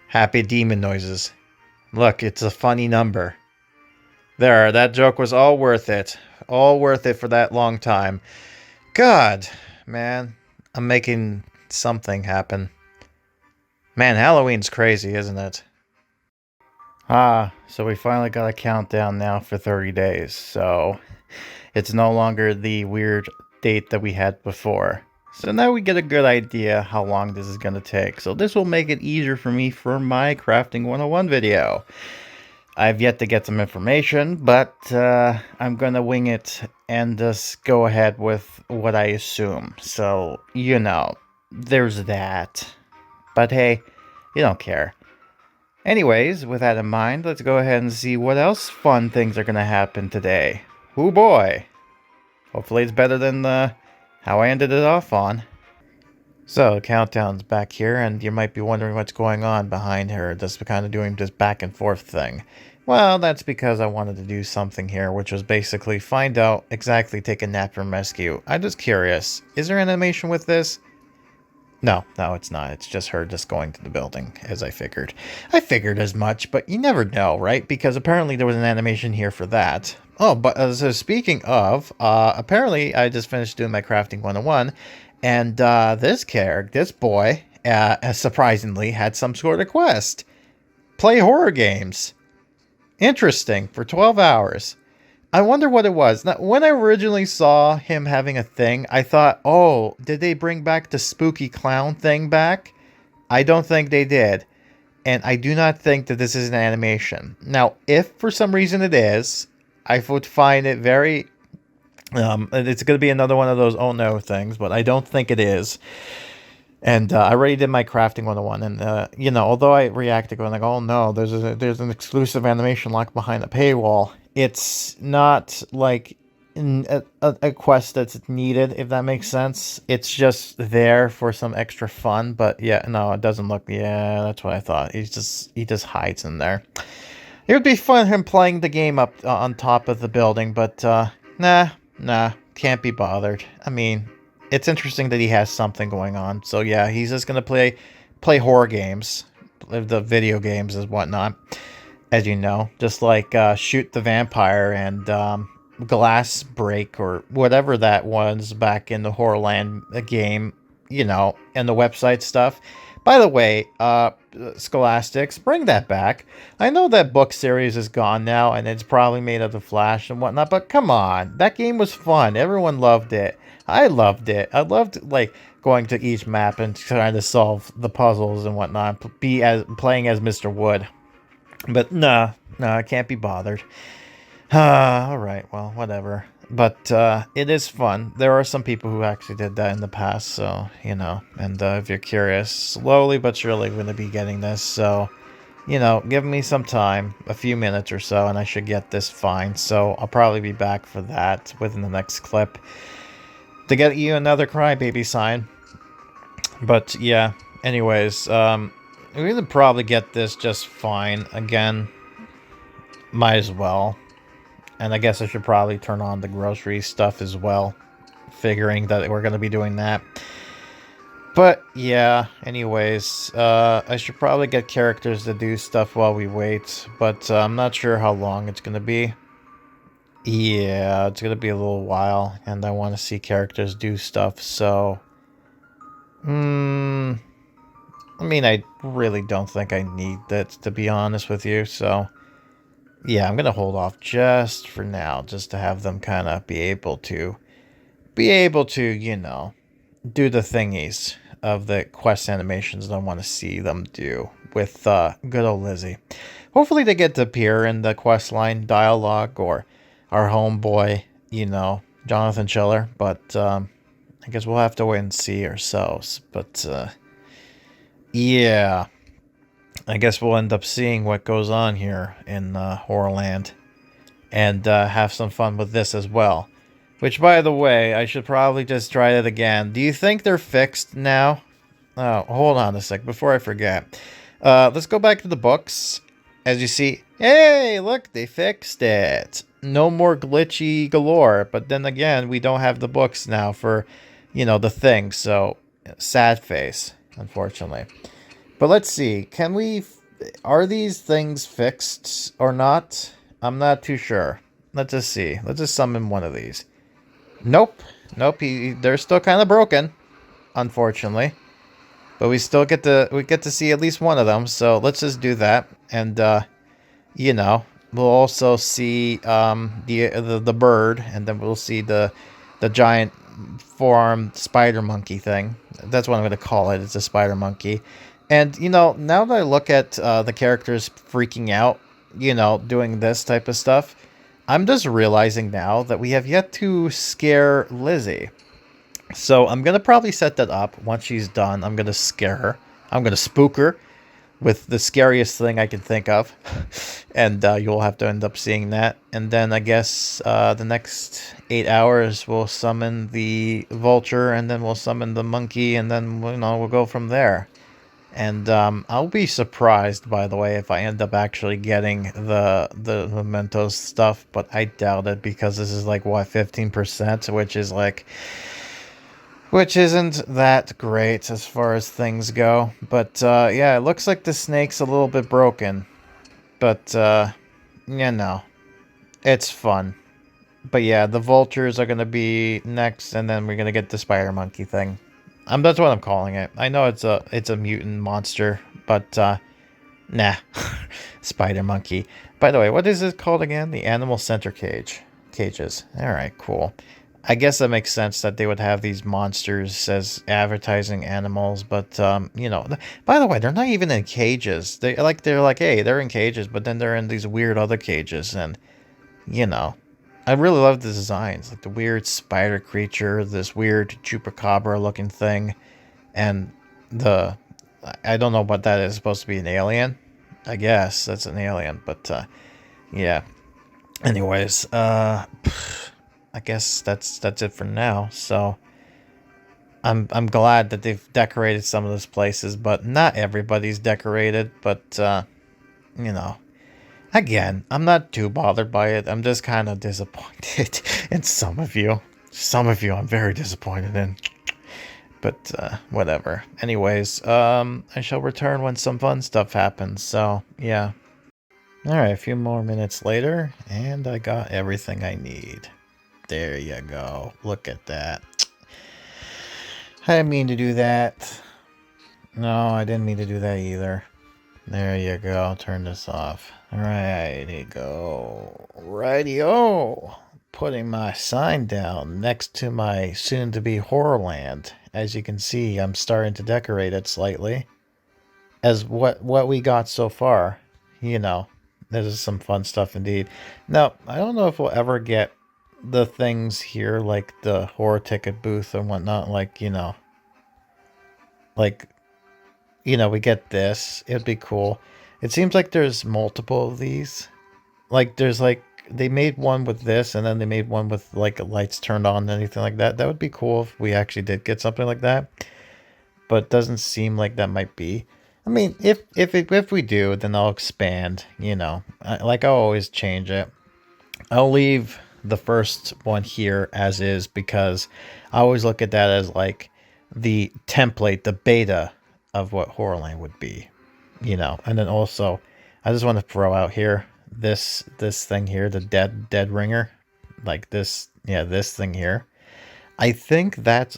Happy demon noises. Look, it's a funny number. There, that joke was all worth it. All worth it for that long time. God, man, I'm making something happen. Man, Halloween's crazy, isn't it? So we finally got a countdown now for 30 days, so it's no longer the weird date that we had before. So now we get a good idea how long this is going to take. So this will make it easier for me for my Crafting 101 video. I've yet to get some information, but I'm going to wing it and just go ahead with what I assume. So, you know, there's that. But hey, you don't care. Anyways, with that in mind, let's go ahead and see what else fun things are going to happen today. Oh boy. Hopefully it's better than how I ended it off on. So, countdown's back here, and you might be wondering what's going on behind her, just kind of doing this back and forth thing. Well, that's because I wanted to do something here, which was basically find out exactly take a nap from rescue. I'm just curious, is there animation with this? No, it's not. It's just her just going to the building, as I figured. I figured as much, but you never know, right? Because apparently there was an animation here for that. Oh, but so speaking of, apparently I just finished doing my Crafting 101, and this boy, surprisingly, had some sort of quest. Play horror games. Interesting, for 12 hours. I wonder what it was. Now, when I originally saw him having a thing, I thought, oh, did they bring back the spooky clown thing back? I don't think they did. And I do not think that this is an animation. Now, if for some reason it is, I would find it very... it's going to be another one of those oh no things, but I don't think it is. And I already did my Crafting 101, and you know, although I reacted going like, oh no, there's an exclusive animation locked behind a paywall, it's not like a quest that's needed, if that makes sense. It's just there for some extra fun, but yeah, no, it doesn't look, yeah, that's what I thought. He just hides in there. It would be fun him playing the game up on top of the building, but nah, can't be bothered. I mean, it's interesting that he has something going on. So yeah, he's just gonna play horror games, the video games and whatnot, as you know, just like Shoot the Vampire and Glass Break or whatever that was back in the Horrorland game, you know, and the website stuff. By the way, Scholastics, bring that back. I know that book series is gone now, and it's probably made of the Flash and whatnot, but come on, that game was fun. Everyone loved it. I loved it. I loved, like, going to each map and trying to solve the puzzles and whatnot, playing as Mr. Wood. But no, I can't be bothered. Alright, well, whatever. But it is fun. There are some people who actually did that in the past, so, you know. And if you're curious, slowly but surely we're going to be getting this. So, you know, give me some time, a few minutes or so, and I should get this fine. So I'll probably be back for that within the next clip to get you another crybaby sign. But yeah, anyways, we're going to probably get this just fine. Again, might as well. And I guess I should probably turn on the grocery stuff as well, figuring that we're going to be doing that. But yeah, anyways, I should probably get characters to do stuff while we wait, but I'm not sure how long it's going to be. Yeah, it's going to be a little while, and I want to see characters do stuff, so... I mean, I really don't think I need that, to be honest with you, so... Yeah, I'm going to hold off just for now, just to have them kind of be able to, you know, do the thingies of the quest animations that I want to see them do with good old Lizzy. Hopefully they get to appear in the quest line dialogue or our homeboy, you know, Jonathan Schiller, but I guess we'll have to wait and see ourselves. But yeah, I guess we'll end up seeing what goes on here in Horrorland and have some fun with this as well. Which, by the way, I should probably just try it again. Do you think they're fixed now? Oh, hold on a sec before I forget. Let's go back to the books. As you see, hey, look, they fixed it. No more glitchy galore. But then again, we don't have the books now for, you know, the thing. So, sad face, unfortunately. But let's see. Can we... Are these things fixed or not? I'm not too sure. Let's just see. Let's just summon one of these. Nope. Nope. They're still kind of broken, unfortunately. But we still get to see at least one of them. So let's just do that. And you know, we'll also see the bird, and then we'll see the giant four-armed spider monkey thing. That's what I'm going to call it. It's a spider monkey. And, you know, now that I look at the characters freaking out, you know, doing this type of stuff, I'm just realizing now that we have yet to scare Lizzy. So I'm going to probably set that up. Once she's done, I'm going to scare her. I'm going to spook her with the scariest thing I can think of. And you'll have to end up seeing that. And then I guess the next 8 hours we'll summon the vulture, and then we'll summon the monkey, and then, you know, we'll go from there. And I'll be surprised, by the way, if I end up actually getting the mementos stuff, but I doubt it, because this is like, what, 15%, which isn't that great as far as things go. But yeah, it looks like the snake's a little bit broken, but you know, it's fun. But yeah, the vultures are gonna be next, and then we're gonna get the spider monkey thing. That's what I'm calling it. I know it's a mutant monster, but nah. Spider monkey. By the way, what is it called again? The animal center cages. Alright, cool. I guess that makes sense that they would have these monsters as advertising animals, but you know, by the way, they're not even in cages. They're like, hey, they're in cages, but then they're in these weird other cages, and you know, I really love the designs, like the weird spider creature, this weird chupacabra looking thing, and I don't know what that is, supposed to be an alien? I guess that's an alien, but yeah. Anyways, I guess that's it for now. So I'm glad that they've decorated some of those places, but not everybody's decorated, but you know. Again, I'm not too bothered by it. I'm just kind of disappointed in some of you. Some of you I'm very disappointed in. But, whatever. Anyways, I shall return when some fun stuff happens. So, yeah. Alright, a few more minutes later, and I got everything I need. There you go. Look at that. I didn't mean to do that. No, I didn't mean to do that either. There you go. Turn this off. Righty go. Righty-o. Putting my sign down next to my soon-to-be Horrorland. As you can see, I'm starting to decorate it slightly. As what we got so far. You know, this is some fun stuff indeed. Now, I don't know if we'll ever get the things here, like the horror ticket booth and whatnot, like, like, we get this. It'd be cool. It seems like there's multiple of these. Like, there's like, they made one with this, and then they made one with like lights turned on and anything like that. That would be cool if we actually did get something like that. But it doesn't seem like that might be. I mean, if we do, then I'll expand. I'll always change it. I'll leave the first one here as is because I always look at that as like the template, the beta of what Horrorland would be, And then also, I just want to throw out here this thing here, the dead ringer, like this, this thing here. I think that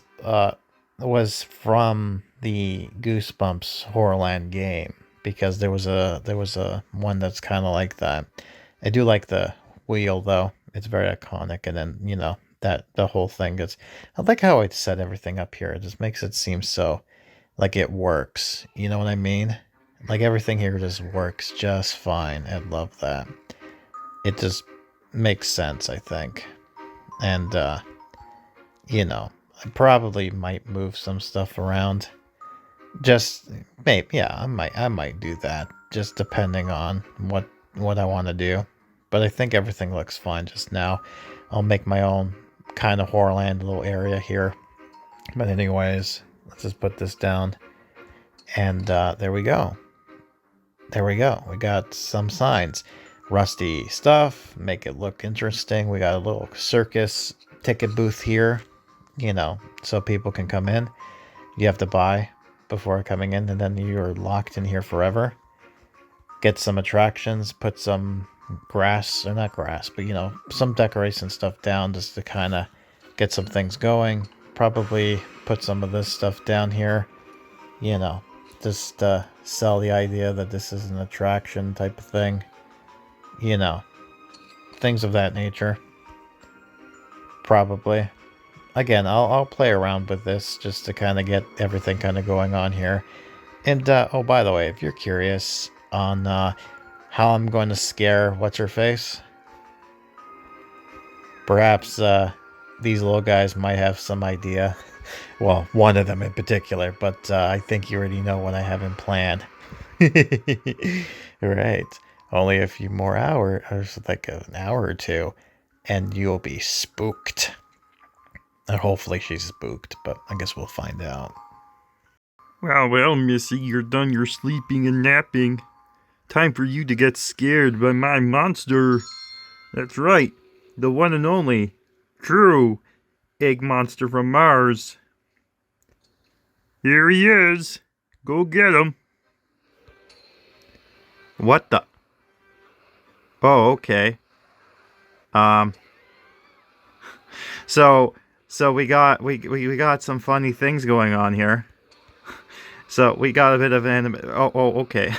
was from the Goosebumps Horrorland game because there was a one that's kind of like that. I do like the wheel though; it's very iconic, and then that the whole thing gets. I like how I set everything up here. It just makes it seem so like it works. You know what I mean? Like everything here just works just fine. I love that. It just makes sense, I think. And I probably might move some stuff around. Just maybe, yeah, I might do that. Just depending on what I want to do. But I think everything looks fine just now. I'll make my own kind of Horrorland little area here. But anyways, let's just put this down. And there we go. There we go. We got some signs. Rusty stuff. Make it look interesting. We got a little circus ticket booth here. So people can come in. You have to buy before coming in, and then you're locked in here forever. Get some attractions. Put some grass, or not grass, but some decoration stuff down just to kind of get some things going. Probably put some of this stuff down here. Just sell the idea that this is an attraction type of thing. Things of that nature. Probably. Again, I'll play around with this just to kind of get everything kind of going on here. And, oh, by the way, if you're curious on how I'm going to scare What's-Her-Face, perhaps these little guys might have some idea. Well, one of them in particular, but I think you already know what I have in plan. Right. Only a few more hours, like an hour or two, and you'll be spooked. And hopefully she's spooked, but I guess we'll find out. Well, Missy, you're done your sleeping and napping. Time for you to get scared by my monster. That's right, the one and only, true egg monster from Mars. Here he is. Go get him. What the? Oh, okay. So we got some funny things going on here. So we got a bit of anime. Oh, okay.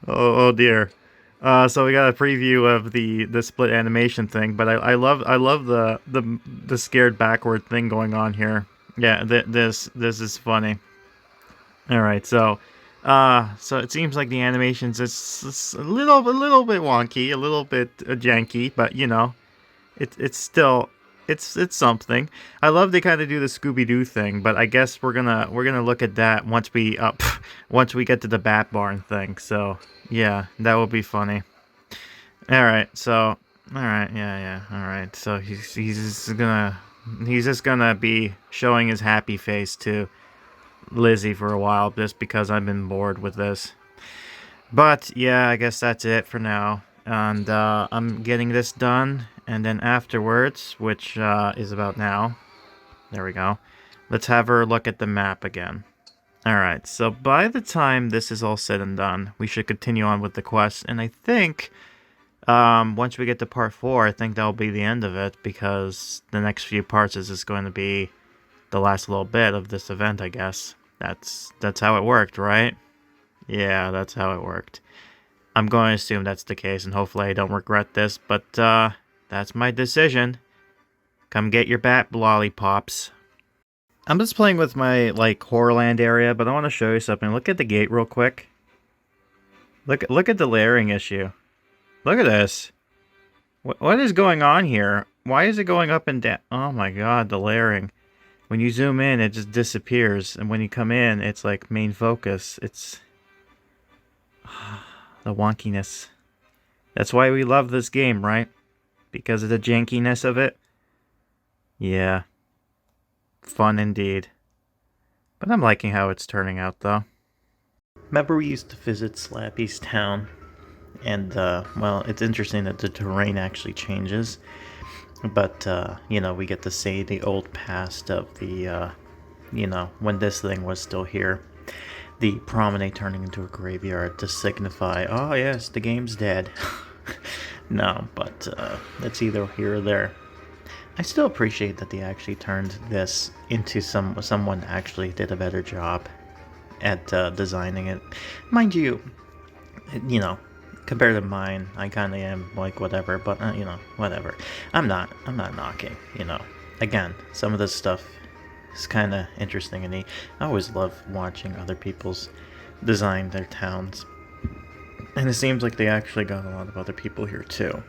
oh dear. So we got a preview of the split animation thing, but I love the scared backward thing going on here. Yeah, this is funny. All right, so it seems like the animations is a little bit wonky, a little bit janky, but it's still it's something. I love they kind of do the Scooby-Doo thing, but I guess we're gonna look at that once we get to the Bat Barn thing. So yeah, that will be funny. All right, so yeah. All right, so he's just gonna be showing his happy face to Lizzy for a while, just because I've been bored with this. But yeah, I guess that's it for now, and I'm getting this done. And then afterwards, which is about now, there we go, let's have her look at the map again. Alright, so by the time this is all said and done, we should continue on with the quest. And I think, once we get to part 4, I think that'll be the end of it, because the next few parts is just going to be the last little bit of this event, I guess. That's how it worked, right? Yeah, that's how it worked. I'm going to assume that's the case, and hopefully I don't regret this, but, that's my decision. Come get your bat lollipops. I'm just playing with my, Horrorland area, but I want to show you something. Look at the gate real quick. Look at the layering issue. Look at this. What is going on here? Why is it going up and down? Oh my god, the layering. When you zoom in, it just disappears. And when you come in, it's like main focus. It's... the wonkiness. That's why we love this game, right? Because of the jankiness of it? Yeah. Fun indeed. But I'm liking how it's turning out, though. Remember we used to visit Slappy's town? And, well, it's interesting that the terrain actually changes. But, you know, we get to see the old past of the, you know, when this thing was still here. The promenade turning into a graveyard to signify, oh yes, the game's dead. No, but, it's either here or there. I still appreciate that they actually turned this into someone actually did a better job at designing it. Mind you, know, compared to mine, I kind of am like whatever, but you know, whatever. I'm not knocking, you know. Again, some of this stuff is kind of interesting and neat. I always love watching other people's design their towns. And it seems like they actually got a lot of other people here too.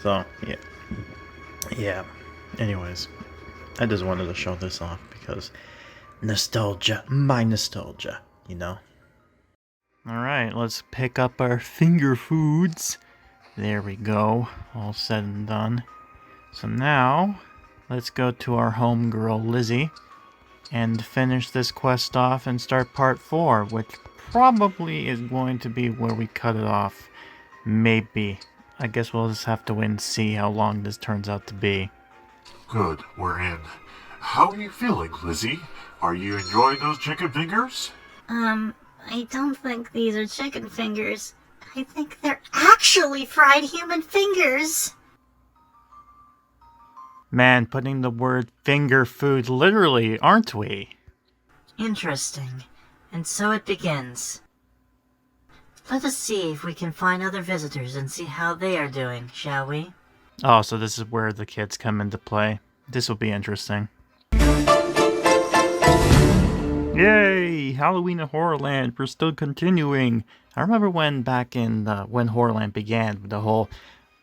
So, yeah. Yeah. Anyways, I just wanted to show this off because nostalgia, my nostalgia, you know. Alright, let's pick up our finger foods. There we go, all said and done. So now, let's go to our homegirl Lizzy and finish this quest off and start part 4, which probably is going to be where we cut it off. Maybe. I guess we'll just have to wait and see how long this turns out to be. Good, we're in. How are you feeling, Lizzy? Are you enjoying those chicken fingers? I don't think these are chicken fingers. I think they're actually fried human fingers. Man, putting the word finger food literally, aren't we? Interesting. And so it begins. Let us see if we can find other visitors and see how they are doing, shall we? Oh, so this is where the kids come into play. This will be interesting. Yay! Halloween at Horrorland, we're still continuing. I remember when back in when Horrorland began, the whole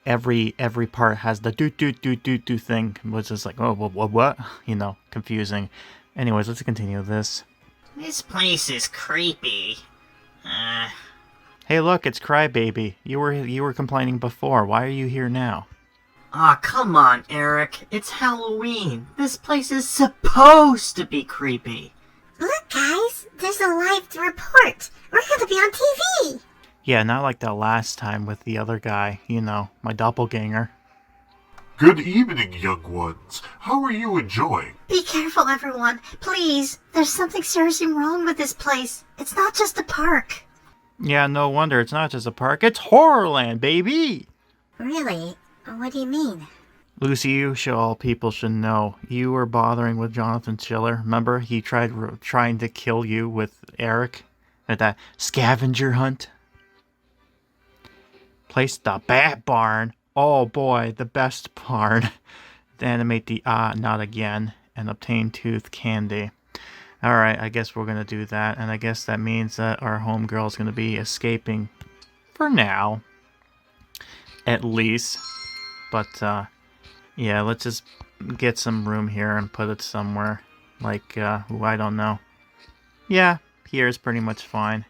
every part has the do thing. It was just like, oh, what? You know, confusing. Anyways, let's continue this. This place is creepy. Hey, look, it's Crybaby. You were complaining before. Why are you here now? Aw, come on, Eric. It's Halloween. This place is supposed to be creepy. Look, guys, there's a live report. We're gonna be on TV. Yeah, not like that last time with the other guy. You know, my doppelganger. Good evening, young ones. How are you enjoying? Be careful, everyone. Please. There's something seriously wrong with this place. It's not just a park. Yeah, no wonder. It's not just a park. It's Horrorland, baby! Really? What do you mean? Lucy, you all people should know. You were bothering with Jonathan Schiller. Remember? He trying to kill you with Eric at that scavenger hunt. Place the Bat Barn. Oh boy, the best barn. To animate the not again and obtain tooth candy. Alright, I guess we're gonna do that. And I guess that means that our homegirl is gonna be escaping for now. At least. But, yeah, let's just get some room here and put it somewhere. Like, I don't know. Yeah, here's pretty much fine.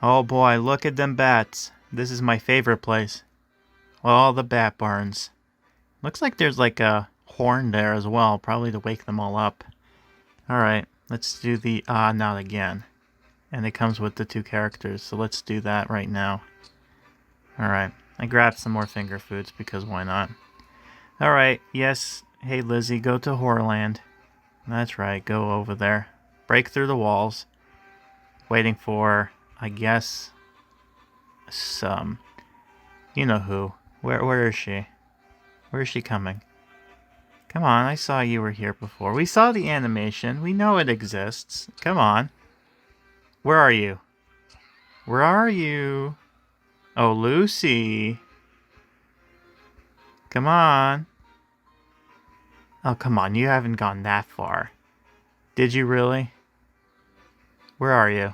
Oh boy, look at them bats. This is my favorite place. All the bat barns. Looks like there's like a horn there as well, probably to wake them all up. Alright, let's do the not again. And it comes with the 2 characters, so let's do that right now. Alright, I grabbed some more finger foods because why not? Alright, yes, hey Lizzy, go to Horrorland. That's right, go over there. Break through the walls. Waiting for, I guess, some... You know who. Where is she? Where is she coming? Come on, I saw you were here before. We saw the animation. We know it exists. Come on. Where are you? Where are you? Oh, Lucy. Come on. Oh, come on. You haven't gone that far. Did you really? Where are you?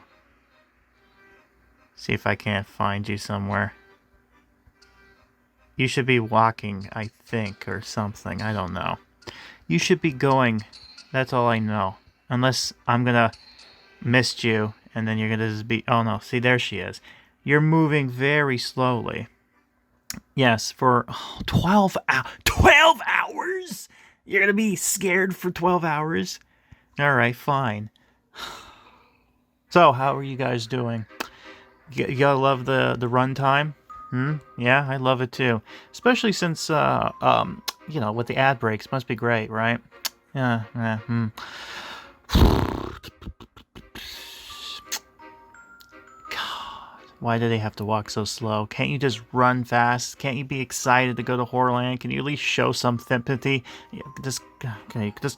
See if I can't find you somewhere. You should be walking, I think, or something. I don't know. You should be going. That's all I know. Unless I'm gonna miss you, and then you're gonna just be... Oh, no. See, there she is. You're moving very slowly. Yes, for 12 hours? You're gonna be scared for 12 hours? Alright, fine. So, how are you guys doing? You gotta love the runtime? Yeah, I love it too. Especially since, you know, with the ad breaks, must be great, right? Yeah. Why do they have to walk so slow? Can't you just run fast? Can't you be excited to go to Horrorland? Can you at least show some sympathy? Yeah, just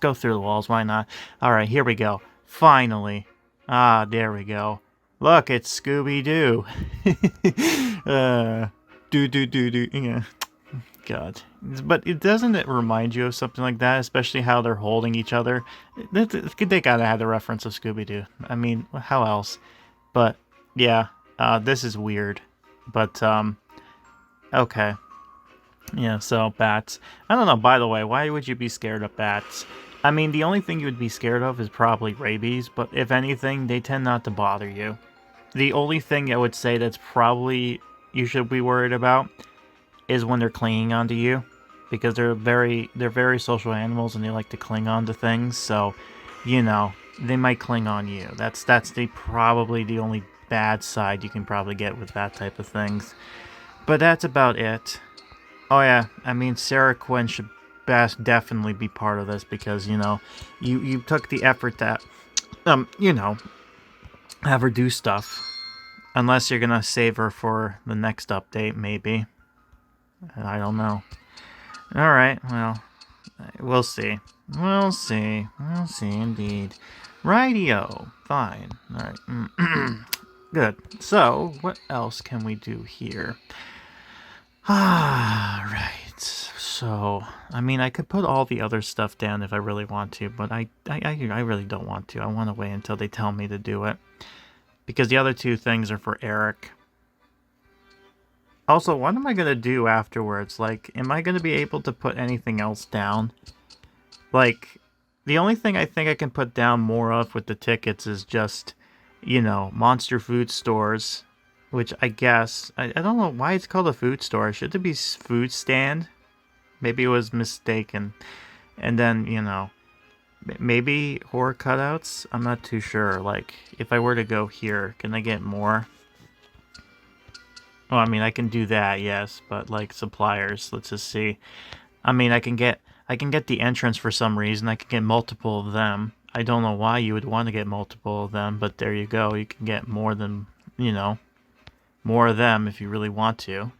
go through the walls. Why not? All right, here we go. Finally. Ah, there we go. Look, it's Scooby-Doo. Do. Yeah. God. But doesn't it remind you of something like that? Especially how they're holding each other. They gotta have the reference of Scooby-Doo. I mean, how else? But, yeah. This is weird, but, okay. Yeah, so, bats. I don't know, by the way, why would you be scared of bats? I mean, the only thing you would be scared of is probably rabies, but if anything, they tend not to bother you. The only thing I would say that's probably you should be worried about is when they're clinging onto you, because they're very social animals and they like to cling on to things, so, you know, they might cling on you. That's probably the only bad side you can probably get with that type of things. But that's about it. Oh yeah, I mean, Sarah Quinn should definitely be part of this because, you know, you took the effort to, you know, have her do stuff. Unless you're gonna save her for the next update, maybe. I don't know. Alright, well, we'll see. We'll see indeed. Rightio. Fine. Alright. Good. So, what else can we do here? Right. So, I mean, I could put all the other stuff down if I really want to, but I really don't want to. I want to wait until they tell me to do it. Because the other two things are for Eric. Also, what am I going to do afterwards? Like, am I going to be able to put anything else down? Like, the only thing I think I can put down more of with the tickets is just, you know, monster food stores, which I guess, I don't know why it's called a food store. Should it be food stand? Maybe it was mistaken. And then, you know, maybe horror cutouts? I'm not too sure. Like, if I were to go here, can I get more? Oh, I mean, I can do that, yes, but like suppliers, let's just see. I mean, I can get the entrance for some reason. I can get multiple of them. I don't know why you would want to get multiple of them, but there you go. You can get more than, you know, more of them if you really want to.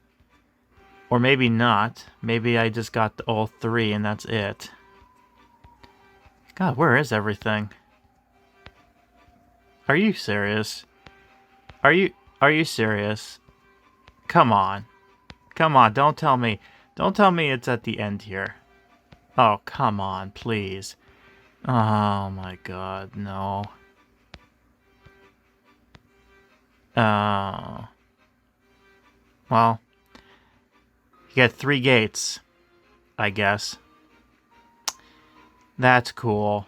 Or maybe not. Maybe I just got all three and that's it. God, where is everything? Are you serious? Are you serious? Come on. Come on, don't tell me it's at the end here. Oh, come on, please. Oh my god, no. Oh. Well, you got 3 gates, I guess. That's cool.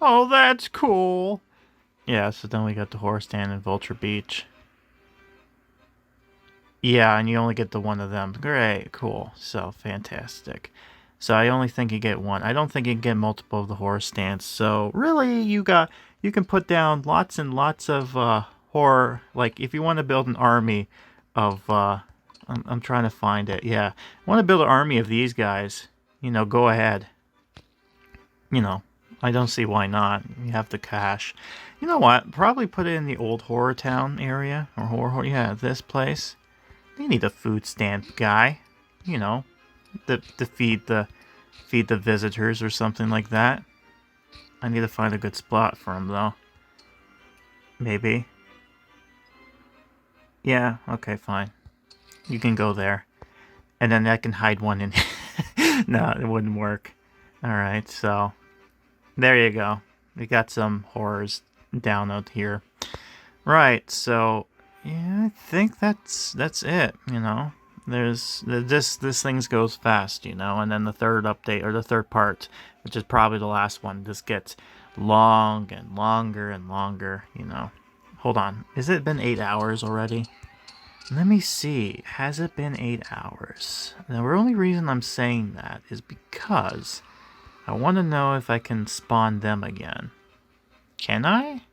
Oh, that's cool. Yeah, so then we got the horse stand in Vulture Beach. Yeah, and you only get the one of them. Great, cool. So, fantastic. So, I only think you get one. I don't think you can get multiple of the horror stands. So, really, you can put down lots and lots of horror. Like, if you want to build an army of... I'm trying to find it. Yeah. I want to build an army of these guys. You know, go ahead. You know, I don't see why not. You have the cash. You know what? Probably put it in the old HorrorTown area. Or yeah, this place. They need a food stand guy. You know, to feed the visitors or something like that. I need to find a good spot for him, though. Maybe. Yeah, okay, fine. You can go there. And then I can hide one in... No, it wouldn't work. Alright, so... There you go. We got some horrors down out here. Right, so... Yeah, I think that's it, you know. this things goes fast, you know, and then the third update, or the third part, which is probably the last one, just gets long and longer and longer, you know. Hold on, has it been 8 hours already? Let me see, has it been 8 hours? Now, the only reason I'm saying that is because I want to know if I can spawn them again. Can I?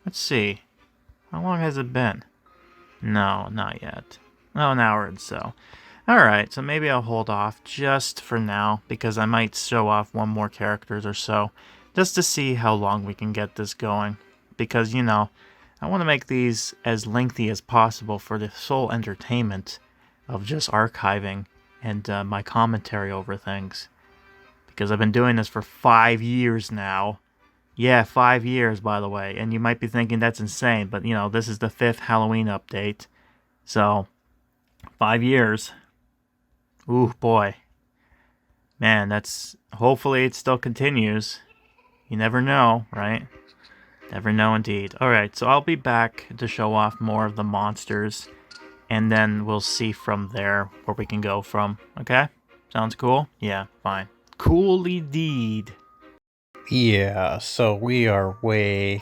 Let's see. How long has it been? No, not yet. Oh, an hour and so. Alright, so maybe I'll hold off just for now, because I might show off one more characters or so, just to see how long we can get this going. Because, you know, I want to make these as lengthy as possible for the sole entertainment of just archiving and my commentary over things. Because I've been doing this for 5 years now. Yeah, 5 years, by the way. And you might be thinking that's insane, but, you know, this is the 5th Halloween update. So, 5 years. Ooh, boy. Man, that's... Hopefully it still continues. You never know, right? Never know indeed. Alright, so I'll be back to show off more of the monsters. And then we'll see from there where we can go from. Okay? Sounds cool? Yeah, fine. Coolly deed. Yeah, so we are way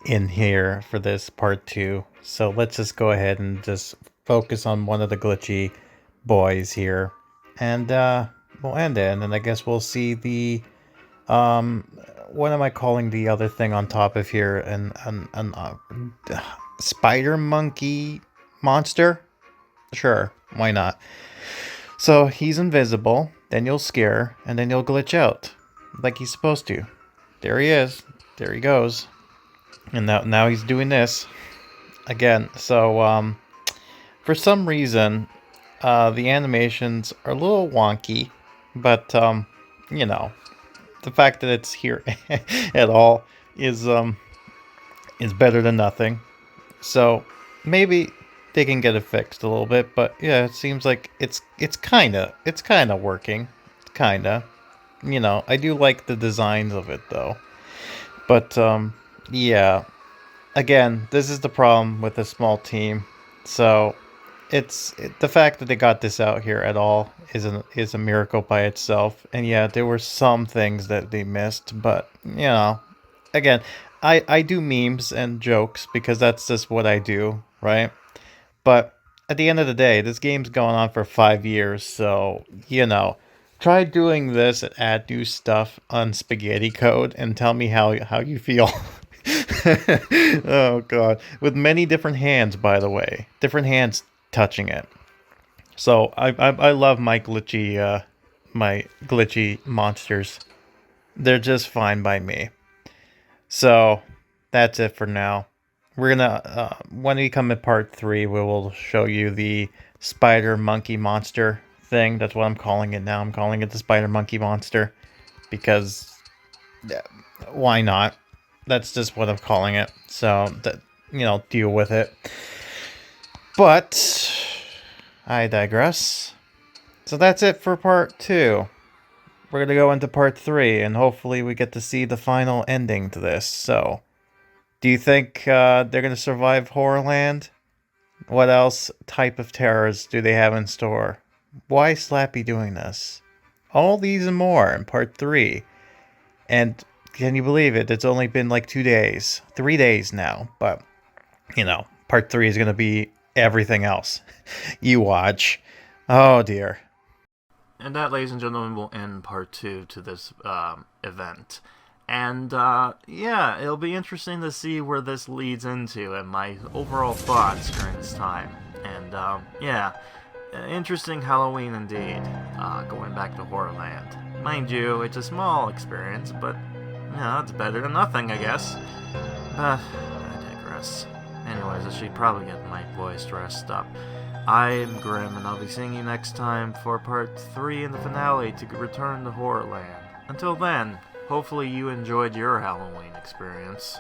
in here for this part 2. So let's just go ahead and just focus on one of the glitchy boys here. And we'll end it. And then I guess we'll see the... what am I calling the other thing on top of here? An spider monkey monster? Sure, why not? So he's invisible, then you'll scare, and then you'll glitch out. Like he's supposed to. There he is. There he goes. And now he's doing this. Again, so for some reason, the animations are a little wonky, but you know, the fact that it's here at all is better than nothing. So maybe they can get it fixed a little bit, but yeah, it seems like it's kinda working. Kinda. You know, I do like the designs of it though. But yeah. Again, this is the problem with a small team. So the fact that they got this out here at all is a miracle by itself. And yeah, there were some things that they missed, but you know, again, I do memes and jokes because that's just what I do, right? But at the end of the day, this game's going on for 5 years, so you know, try doing this and add new stuff on spaghetti code and tell me how you feel. Oh god, with many different hands, by the way, different hands touching it. So I love my glitchy monsters. They're just fine by me. So that's it for now. We're gonna when we come in part 3, we will show you the spider monkey monster thing. That's what I'm calling it now. I'm calling it the spider monkey monster because why not? That's just what I'm calling it. So that, you know, deal with it. But I digress. So that's it for part 2. We're gonna go into part 3, and hopefully we get to see the final ending to this. So, do you think they're gonna survive Horrorland? What else type of terrors do they have in store? Why is Slappy doing this? All these and more in part 3. And can you believe it? It's only been like 2 days. 3 days now. But, you know, part 3 is going to be everything else. You watch. Oh, dear. And that, ladies and gentlemen, will end part 2 to this event. And, yeah, it'll be interesting to see where this leads into and my overall thoughts during this time. And, yeah, interesting Halloween indeed, going back to Horrorland. Mind you, it's a small experience, but, yeah, it's better than nothing, I guess. But, I digress. Anyways, I should probably get my voice dressed up. I'm Grim, and I'll be seeing you next time for part 3 in the finale to return to Horrorland. Until then, hopefully you enjoyed your Halloween experience.